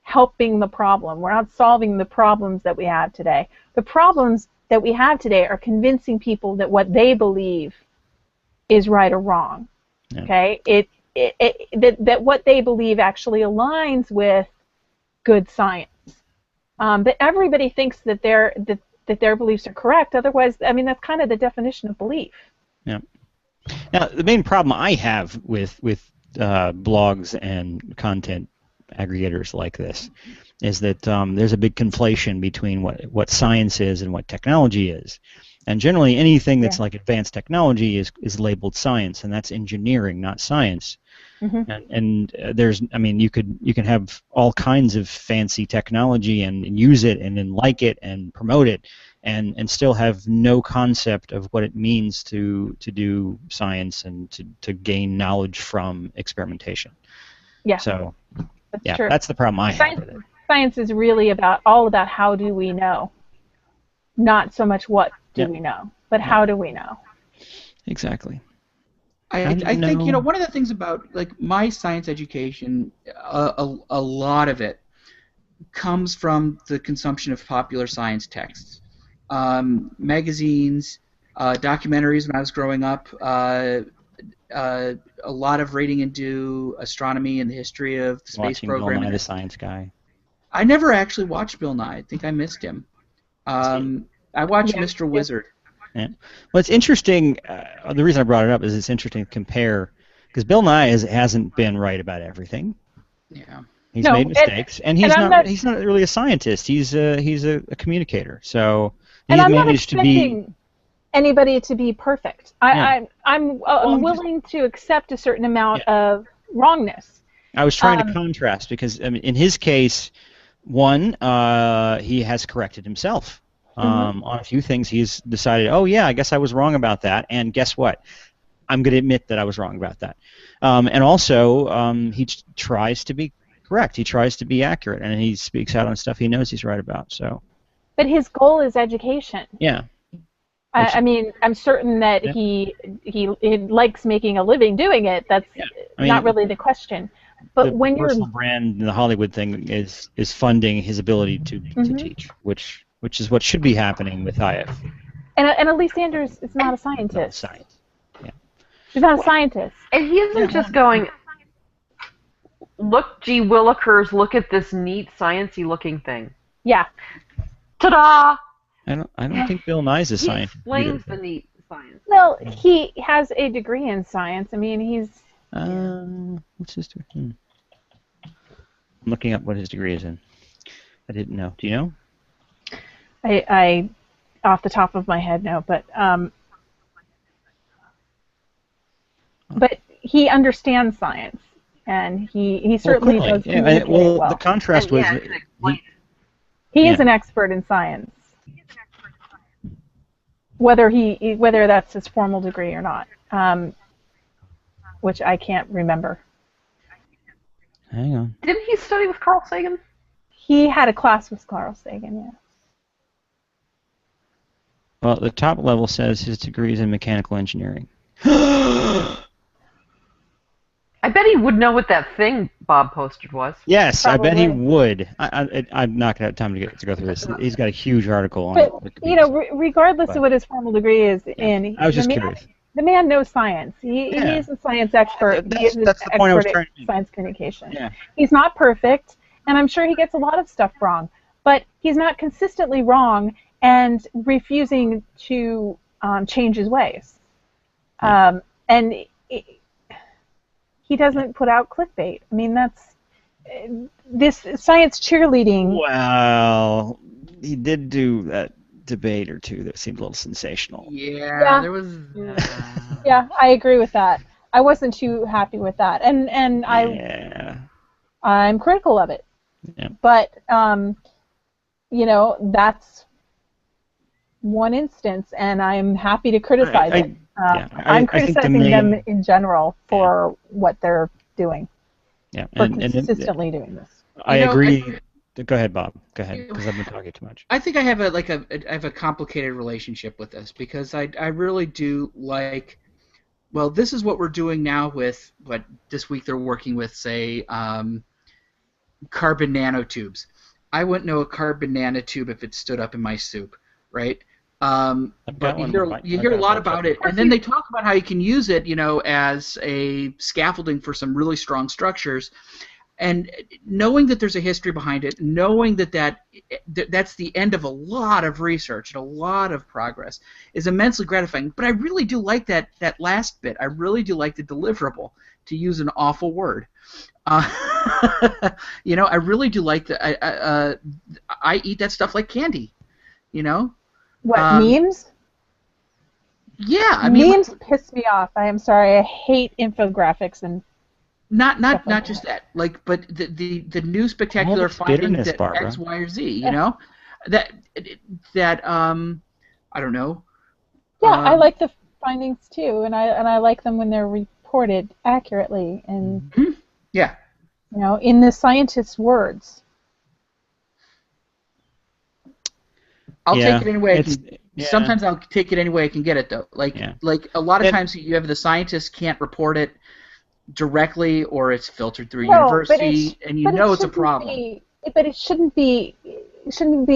C: helping the problem. We're not solving the problems that we have today. The problems that we have today are convincing people that what they believe is right or wrong. Yeah. Okay? That what they believe actually aligns with good science. But everybody thinks that their beliefs are correct. Otherwise, I mean, that's kind of the definition of belief.
A: Yeah. Now, the main problem I have with blogs and content aggregators like this is that there's a big conflation between what science is and what technology is. And generally, anything that's like advanced technology is labeled science, and that's engineering, not science. Mm-hmm. And there's, I mean, you can have all kinds of fancy technology and use it and then like it and promote it and still have no concept of what it means to do science and to gain knowledge from experimentation. Yeah. So,
C: that's true.
A: That's the problem I have with it.
C: Science is really all about how do we know, not so much what do we know, but how do we know.
A: Exactly.
D: I think, one of the things about my science education, a lot of it comes from the consumption of popular science texts, magazines, documentaries when I was growing up, a lot of reading into astronomy and the history of the space program.
A: Watching Bill Nye the Science Guy.
D: I never actually watched Bill Nye. I think I missed him. I watched Mr. Wizard.
A: Yeah. Well, it's interesting. The reason I brought it up is it's interesting to compare, because Bill Nye hasn't been right about everything.
D: Yeah.
A: He's made mistakes, and he's not really a scientist. He's a communicator. So he's managed to be
C: anybody to be perfect. I'm willing to accept a certain amount of wrongness.
A: I was trying to contrast because in his case, one, he has corrected himself. On a few things, he's decided, oh yeah, I guess I was wrong about that, and guess what? I'm going to admit that I was wrong about that. And also, he tries to be correct. He tries to be accurate, and he speaks out on stuff he knows he's right about. So. But
C: his goal is education.
A: Yeah.
C: I mean, I'm certain that he likes making a living doing it. That's not really the question. But when your
A: personal brand, the Hollywood thing is funding his ability to teach, which is what should be happening with IF.
C: And Elise Sanders is not a scientist.
A: Not science. Yeah.
C: She's not a scientist.
B: And he isn't just going, look, gee willikers, look at this neat sciencey looking thing.
C: Yeah.
B: Ta-da!
A: I don't think Bill Nye's a scientist.
B: He explains the neat science.
C: Well, he has a degree in science. I mean, he's...
A: What's his degree? I'm looking up what his degree is in. I didn't know. Do you know?
C: I off the top of my head, no, but But he understands science, and he certainly
A: clearly,
C: does
A: yeah.
C: communicate
A: Well, the
C: well.
A: contrast was
B: yeah,
A: that
B: can explain it.
C: He
A: yeah.
C: is an expert in science, whether that's his formal degree or not, which I can't remember.
A: Hang on.
B: Didn't he study with Carl Sagan?
C: He had a class with Carl Sagan, yeah.
A: Well, the top level says his degree is in mechanical engineering.
B: I bet he would know what that thing Bob posted was.
A: Yes, I bet he
C: Probably.
A: would. I'm not gonna have time to go through this. He's got a huge article on
C: But
A: it.
C: you know, regardless
A: But-
C: of what his formal degree is
A: Yeah,
C: in,
A: I was just curious.
C: The man knows science.
A: Yeah.
C: He's a science expert. He is an
A: That's the point I was
C: expert
A: trying
C: at
A: to make.
C: science communication.
A: Yeah.
C: He's not perfect, and I'm sure he gets a lot of stuff wrong. But he's not consistently wrong and refusing to change his ways.
A: Yeah.
C: And he doesn't put out clickbait. I mean, that's this science cheerleading.
A: Well, he did do that debate or two that seemed a little sensational.
D: Yeah, there was.
C: Yeah, I agree with that. I wasn't too happy with that, and
A: Yeah.
C: I'm critical of it.
A: Yeah.
C: But you know, that's one instance, and I'm happy to criticize it. I'm criticizing them in general for what they're doing.
A: Yeah.
C: For consistently doing this.
A: I agree. Go ahead, Bob. Go ahead, because I've been talking too much.
D: I think I have a complicated relationship with this because I really do like. Well, this is what we're doing now with what this week they're working with, say, carbon nanotubes. I wouldn't know a carbon nanotube if it stood up in my soup, right? But you hear a lot about it, and then they talk about how you can use it, as a scaffolding for some really strong structures. And knowing that there's a history behind it, knowing that's the end of a lot of research and a lot of progress is immensely gratifying. But I really do like that last bit. I really do like the deliverable, to use an awful word. I really do like the. I eat that stuff like candy.
C: What, memes?
D: Yeah, I mean,
C: memes piss me off. I am sorry. I hate infographics and.
D: Not just that. But the new spectacular finding that
A: Barbara.
D: X, Y, or Z. That I don't know.
C: Yeah, I like the findings too, and I like them when they're reported accurately and.
D: Yeah.
C: In the scientist's words.
D: I'll take it any way I can. Sometimes I'll take it any way I can get it, though. Like a lot of times you have the scientists can't report it directly, or it's filtered through university, and it's a problem.
C: But it shouldn't be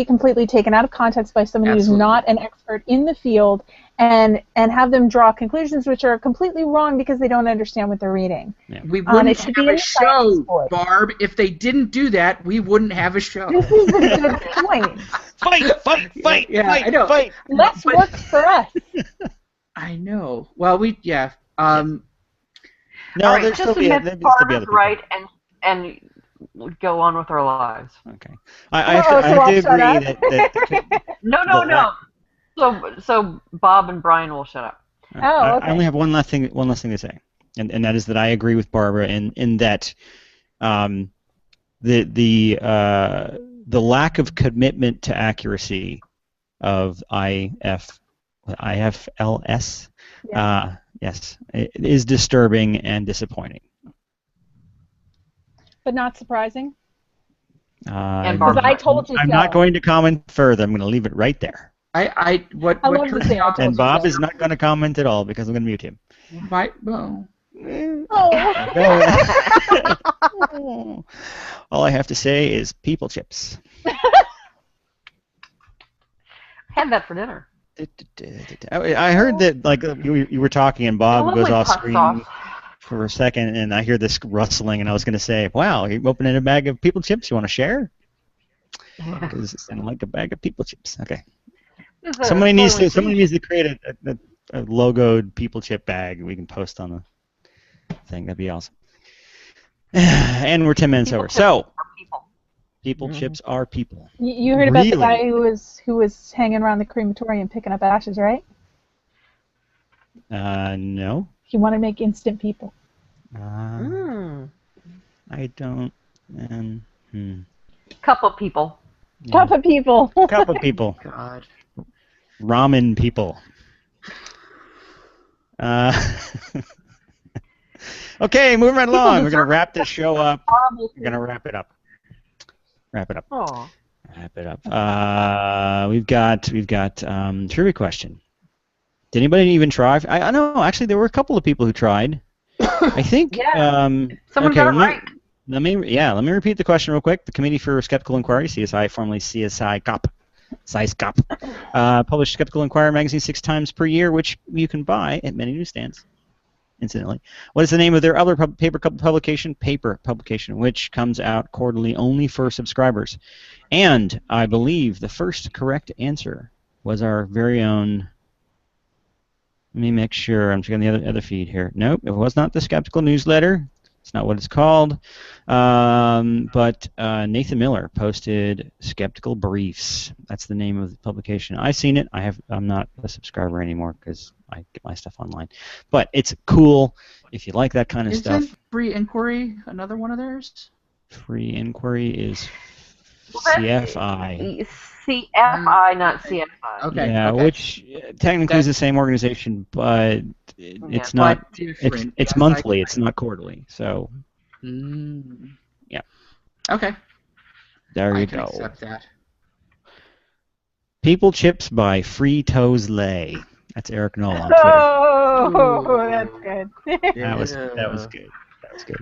C: completely taken out of context by somebody who's not an expert in the field, and have them draw conclusions which are completely wrong because they don't understand what they're reading.
A: Yeah.
D: We wouldn't have a show, Barb. If they didn't do that, we wouldn't have a show.
C: This is a good point.
A: Fight!
D: Yeah, I know.
A: Fight!
C: Less work for us.
D: I know. Well,
A: No,
B: all right,
A: there's
B: just
A: still
B: admit Barbara's right and go on with our lives.
A: Okay. I have to agree that
B: No. So Bob and Brian will shut up.
C: Okay.
A: I only have one last thing to say, and that is that I agree with Barbara in that the lack of commitment to accuracy of IFLS, yes, it is disturbing and disappointing.
C: But not surprising.
B: Because
C: I told you
A: I'm
C: so.
A: not going to comment further. I'm going to leave it right there.
D: What
C: love to say I told
A: And
C: you
A: Bob
C: so.
A: is not going to comment at all because I'm going to mute him.
C: Oh.
A: All I have to say is people chips.
B: Had that for dinner.
A: I heard that you were talking and Bob goes off screen for a second, and I hear this rustling, and I was going to say, "Wow, you opening a bag of people chips? You want to share?" Because it sounded like a bag of people chips. Okay. Somebody needs to create a logoed people chip bag we can post on the thing. That'd be awesome. And we're 10 minutes over. So, people chips are people.
C: You heard about the guy who was hanging around the crematorium picking up ashes, right?
A: No.
C: you want to make instant people.
A: I don't.
B: Cup of people.
A: Yeah.
C: Cup of people.
A: Cup of people.
D: God.
A: Ramen people. Okay, moving right along. We're going to wrap this show up. We're going to wrap it up. Wrap it up.
B: Oh.
A: Wrap it up. We've got trivia question. Did anybody even try? I know. Actually, there were a couple of people who tried. I think.
B: Yeah. Someone
A: okay,
B: got it right.
A: Let me repeat the question real quick. The Committee for Skeptical Inquiry, CSI, formerly CSI COP, published Skeptical Inquiry magazine 6 times per year, which you can buy at many newsstands. Incidentally, what is the name of their other paper publication? Paper publication, which comes out quarterly only for subscribers. And I believe the first correct answer was our very own. Let me make sure. I'm checking the other feed here. Nope, it was not the Skeptical Newsletter. It's not what it's called. But Nathan Miller posted Skeptical Briefs. That's the name of the publication. I've seen it. I'm not a subscriber anymore because I get my stuff online. But it's cool if you like that kind of stuff.
D: Isn't Free Inquiry another one of theirs?
A: Free Inquiry is CFI.
B: CFI, not CFI.
D: Okay.
A: Yeah,
D: okay.
A: which technically is the same organization, but it's not.
D: Different.
A: It's monthly. It's not quarterly. So. Yeah.
D: Okay.
A: There
D: I
A: you
D: can
A: go.
D: accept that.
A: People Chips by Free Toes Lay. That's Eric Knoll on Twitter.
C: Oh, that's good.
A: That was good. That was good.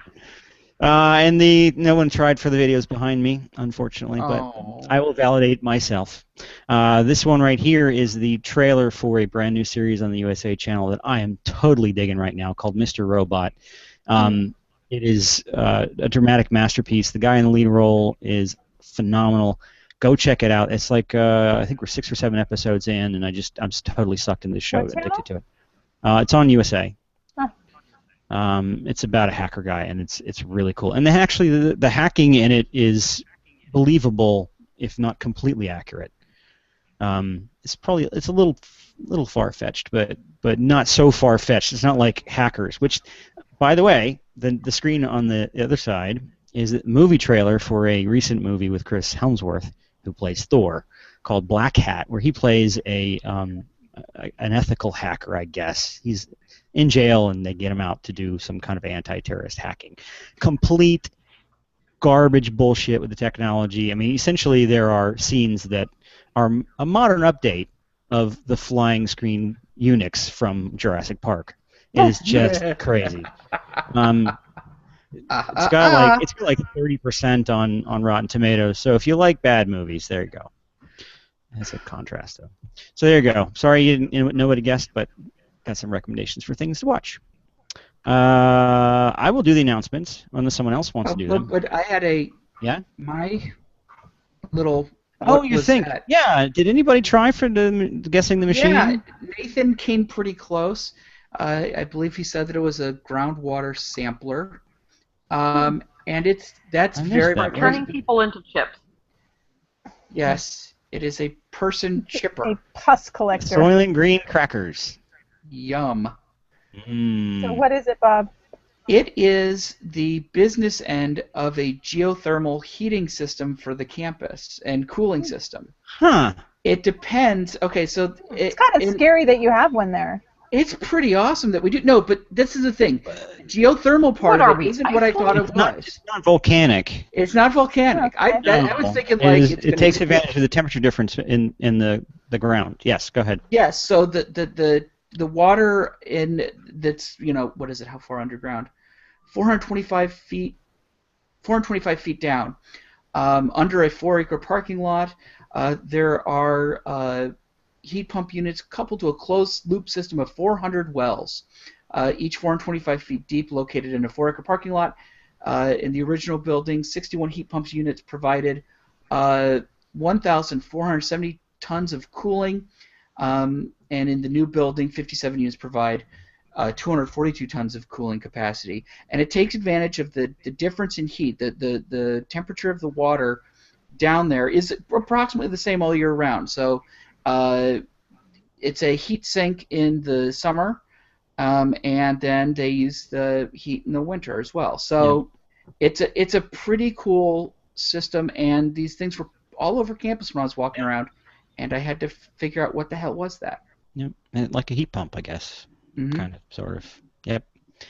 A: And no one tried for the videos behind me, unfortunately, but I will validate myself. This one right here is the trailer for a brand new series on the USA Channel that I am totally digging right now called Mr. Robot. It is a dramatic masterpiece. The guy in the lead role is phenomenal. Go check it out. It's like I think we're 6 or 7 episodes in, and I'm just totally sucked into this show, addicted to it. It's on USA. It's about a hacker guy, and it's really cool. And actually, the hacking in it is believable, if not completely accurate. It's a little far-fetched, but not so far-fetched. It's not like Hackers, which, by the way, the screen on the other side is a movie trailer for a recent movie with Chris Helmsworth, who plays Thor, called Black Hat, where he plays an ethical hacker, I guess. He's in jail, and they get him out to do some kind of anti-terrorist hacking. Complete garbage bullshit with the technology. I mean, essentially, there are scenes that are a modern update of the flying screen Unix from Jurassic Park. It is just crazy. It's got like 30% on Rotten Tomatoes. So if you like bad movies, there you go. That's a contrast, though. So there you go. Sorry nobody guessed, but got some recommendations for things to watch. I will do the announcements unless someone else wants to do them.
D: But I had my little.
A: Oh, you think?
D: That?
A: Yeah. Did anybody try for guessing the machine?
D: Yeah, Nathan came pretty close. I believe he said that it was a groundwater sampler. And that's very
A: that.
B: Turning people into chips.
D: Yes, it is a person chipper.
C: A pus collector.
A: Soylent Green crackers.
D: Yum.
C: So what is it, Bob?
D: It is the business end of a geothermal heating system for the campus and cooling system.
A: Huh.
D: It depends. Okay, so
C: It's kind of scary that you have one there.
D: It's pretty awesome that we do. No, but this is the thing. Geothermal part of it isn't what I thought it was.
A: It's not volcanic.
D: It's not volcanic.
C: Okay.
D: I was thinking like
A: it takes advantage of the temperature difference in the ground. Yes, go ahead.
D: Yes. So the water that's what is it? How far underground? 425 feet. 425 feet down, under a 4-acre parking lot. There are heat pump units coupled to a closed-loop system of 400 wells, each 425 feet deep, located in a 4-acre parking lot. In the original building, 61 heat pumps units provided 1,470 tons of cooling, and in the new building, 57 units provide 242 tons of cooling capacity. And it takes advantage of the difference in heat. The temperature of the water down there is approximately the same all year round. So it's a heat sink in the summer, and then they use the heat in the winter as well. So it's a pretty cool system, and these things were all over campus when I was walking around, and I had to figure out what the hell was that.
A: Yep. And like a heat pump, I guess.
D: Mm-hmm.
A: Kind of, sort of. Yep.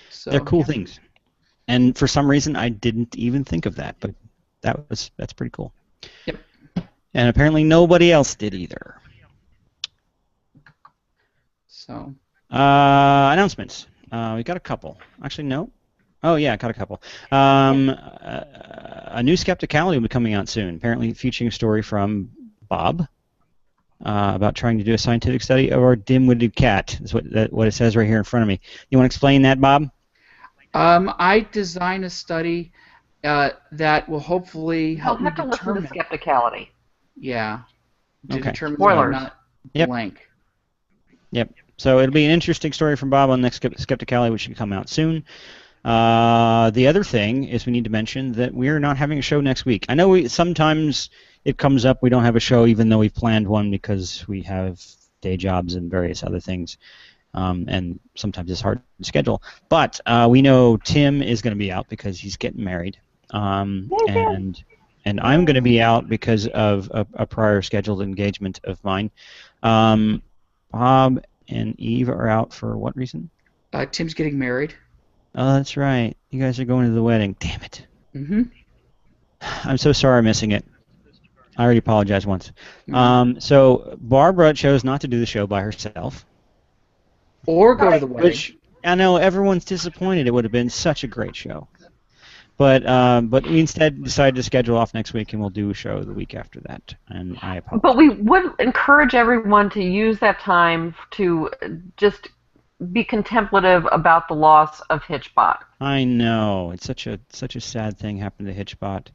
D: So,
A: They're cool things. And for some reason, I didn't even think of that, but that's pretty cool.
D: Yep.
A: And apparently nobody else did either.
D: So.
A: Announcements. We got a couple. Actually, no. Oh, yeah, got a couple. A new Skepticality will be coming out soon, apparently featuring a story from Bob about trying to do a scientific study of our dim-witted cat. That's what it says right here in front of me. You want to explain that, Bob?
D: I design a study that will hopefully help me determine.
B: You'll have to listen to Skepticality.
D: Yeah. To determine
B: Spoilers.
D: that I'm not blank.
A: Yep. So it'll be an interesting story from Bob on the next Skepticality, which should come out soon. The other thing is we need to mention that we're not having a show next week. I know sometimes it comes up we don't have a show even though we've planned one because we have day jobs and various other things. And sometimes it's hard to schedule. But we know Tim is going to be out because he's getting married. And I'm going to be out because of a prior scheduled engagement of mine. Bob and Eve are out for what reason?
D: Tim's getting married.
A: Oh, that's right. You guys are going to the wedding. Damn it.
D: Mm-hmm.
A: I'm so sorry I'm missing it. I already apologized once.
D: Mm-hmm.
A: So Barbara chose not to do the show by herself.
D: Or go to the wedding.
A: Which I know everyone's disappointed. It would have been such a great show. But we instead decided to schedule off next week, and we'll do a show the week after that. And I apologize.
B: But we would encourage everyone to use that time to just be contemplative about the loss of Hitchbot.
A: I know. It's such a sad thing happened to Hitchbot.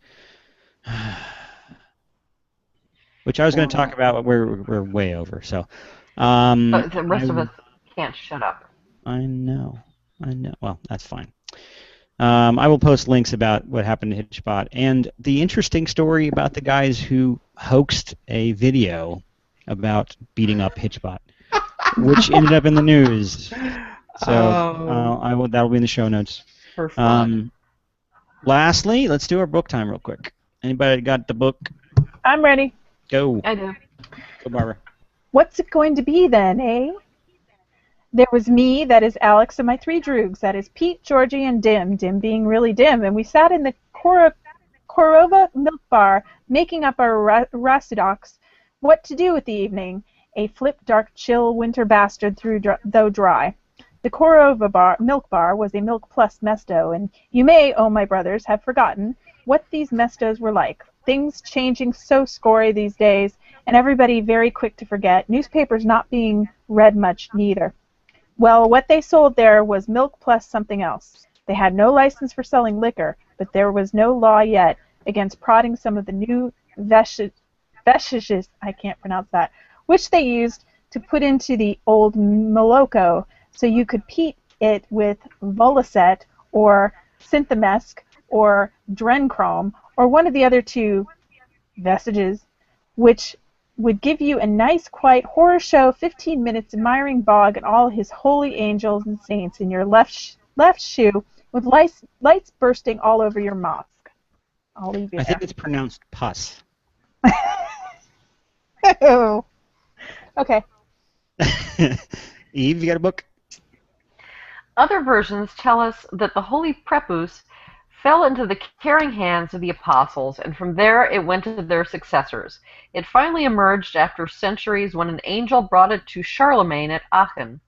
A: Which I was going to talk about, but we're way over. So
B: But the rest of us can't shut up.
A: I know. Well, that's fine. I will post links about what happened to Hitchbot and the interesting story about the guys who hoaxed a video about beating up Hitchbot, which ended up in the news. So that'll be in the show notes.
D: For fun.
A: Lastly, let's do our book time real quick. Anybody got the book?
C: I'm ready.
A: Go.
B: I do.
A: Go, Barbara.
C: What's it going to be then, eh? There was me, that is Alex, and my three droogs, that is Pete, Georgie, and Dim, Dim being really dim, and we sat in the Korova milk bar making up our rasidocs what to do with the evening, a flip, dark, chill winter bastard though dry. The Korova milk bar was a milk plus mesto, and you may, oh my brothers, have forgotten what these mestos were like. Things changing so scory these days, and everybody very quick to forget, newspapers not being read much neither. Well, what they sold there was milk plus something else. They had no license for selling liquor, but there was no law yet against prodding some of the new veshiges, I can't pronounce that, which they used to put into the old Moloko, so you could peat it with Volicet or Synthamesk or Drenchrome or one of the other two vestiges, which would give you a nice, quiet horror show, 15 minutes admiring Bog and all his holy angels and saints in your left shoe with lights bursting all over your mosque. I'll leave you
A: I
C: there.
A: think it's pronounced pus.
C: Oh. Okay.
A: Eve, you got a book?
B: Other versions tell us that the holy prepus fell into the caring hands of the apostles, and from there it went to their successors. It finally emerged after centuries when an angel brought it to Charlemagne at Aachen,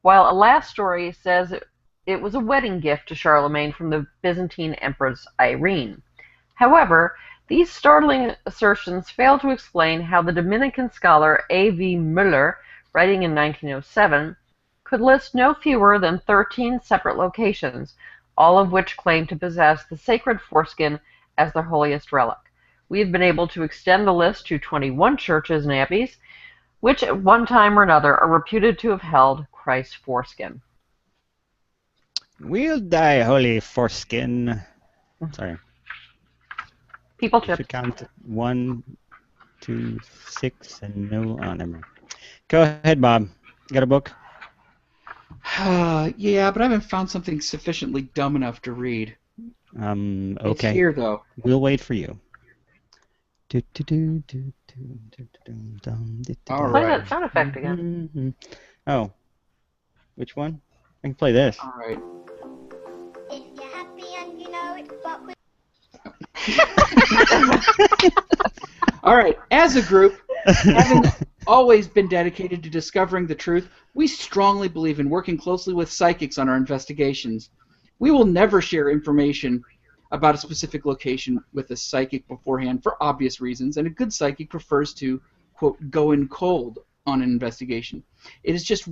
B: while a last story says it was a wedding gift to Charlemagne from the Byzantine Empress Irene. However, these startling assertions fail to explain how the Dominican scholar A.V. Müller, writing in 1907, could list no fewer than 13 separate locations, all of which claim to possess the sacred foreskin as their holiest relic. We have been able to extend the list to 21 churches and abbeys, which at one time or another are reputed to have held Christ's foreskin.
A: We'll die, holy foreskin. Sorry.
B: People
A: You
B: chips.
A: should count 1, 2, 6, and no. Oh, never mind. Go ahead, Bob. You got a book?
D: Yeah, but I haven't found something sufficiently dumb enough to read. It's
A: Okay.
D: here, though.
A: We'll wait for you.
D: All
B: Play
D: right.
B: that sound effect again.
A: Oh. Which one? I can play this.
D: All right.
E: If you're happy and you know it, fuck with
D: All right. As a group, having always been dedicated to discovering the truth, we strongly believe in working closely with psychics on our investigations. We will never share information about a specific location with a psychic beforehand for obvious reasons, and a good psychic prefers to, quote, go in cold on an investigation. It's just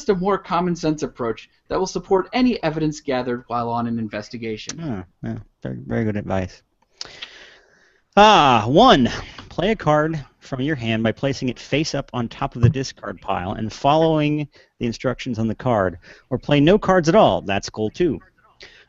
D: a more common sense approach that will support any evidence gathered while on an investigation.
A: Oh, yeah, very, very good advice. 1. Play a card from your hand by placing it face up on top of the discard pile and following the instructions on the card. Or play no cards at all. That's goal 2.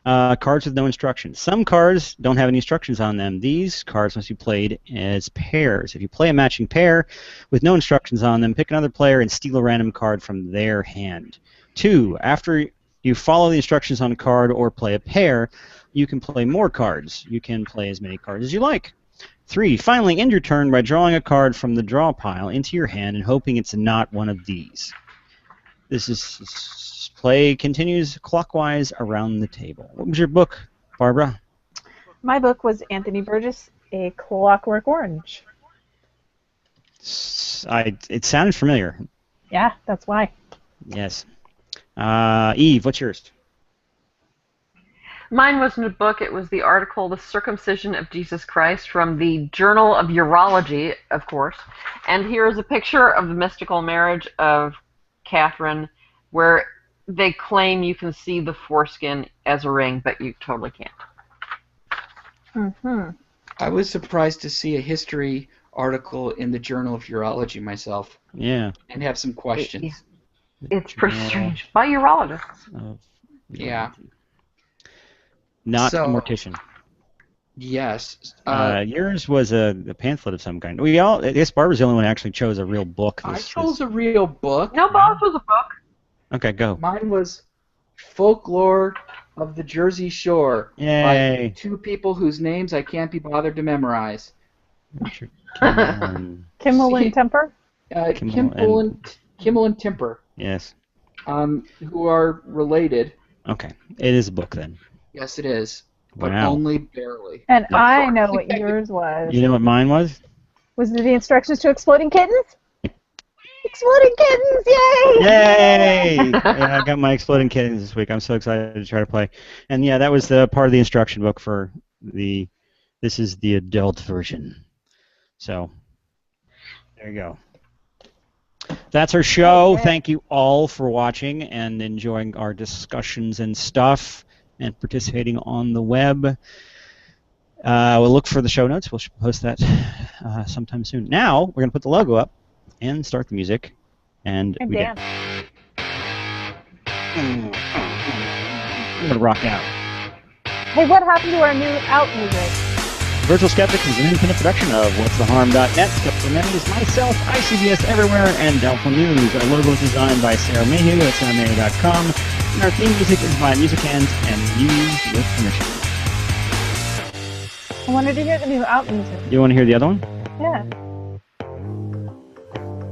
A: Cards with no instructions. Some cards don't have any instructions on them. These cards must be played as pairs. If you play a matching pair with no instructions on them, pick another player and steal a random card from their hand. 2. After you follow the instructions on a card or play a pair, you can play more cards. You can play as many cards as you like. 3. Finally, end your turn by drawing a card from the draw pile into your hand and hoping it's not one of these. Play continues clockwise around the table. What was your book, Barbara?
C: My book was Anthony Burgess, A Clockwork Orange.
A: It sounded familiar.
C: Yeah, that's why.
A: Yes. Eve, what's yours?
B: Mine wasn't a book. It was the article, The Circumcision of Jesus Christ, from the Journal of Urology, of course. And here is a picture of the mystical marriage of Catherine, where they claim you can see the foreskin as a ring, but you totally can't.
C: Mm-hmm.
D: I was surprised to see a history article in the Journal of Urology myself.
A: Yeah.
D: And have some questions.
B: It's pretty strange. By urologists.
D: Yeah.
A: Not a mortician.
D: Yes.
A: Yours was a pamphlet of some kind. I guess Barbara's the only one who actually chose a real book.
D: I chose a real book.
B: No, Bob was a book.
A: Okay, go.
D: Mine was Folklore of the Jersey Shore.
A: Yay.
D: By 2 people whose names I can't be bothered to memorize.
C: Kimmel and Temper?
D: Kimmel and Timper.
A: Yes.
D: Who are related.
A: Okay. It is a book then.
D: Yes, it is. But
A: Wow.
D: only barely.
C: And I know what yours was.
A: You know what mine was?
C: Was it the instructions to Exploding Kittens? Exploding Kittens! Yay!
A: Yay! Yeah, I got my Exploding Kittens this week. I'm so excited to try to play. And yeah, that was the part of the instruction book for this is the adult version. So, there you go. That's our show.
C: Okay.
A: Thank you all for watching and enjoying our discussions and stuff and participating on the web. We'll look for the show notes. We'll post that sometime soon. Now, we're going to put the logo up and start the music. And we did. We're going to rock out.
C: Hey, what happened to our new out music?
A: Virtual Skeptics is an independent production of whatstheharm.net. Skeptical Many is myself, ICBS Everywhere, and Doubtful News. Our logo is designed by Sarah Mayhew at sarahmayhew.com. And our theme music is by Music Hands and used with permission.
C: I wanted to hear the new out music.
A: You want to hear the other one?
C: Yeah.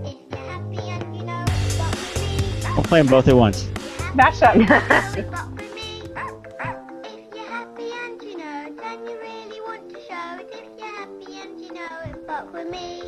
E: if you're happy and you know it, fuck with me.
A: We'll play them both at once.
C: Mash up.
E: Fuck with me. If you're happy and you know it, then you really want to show it. If you're happy and you know it, fuck with me.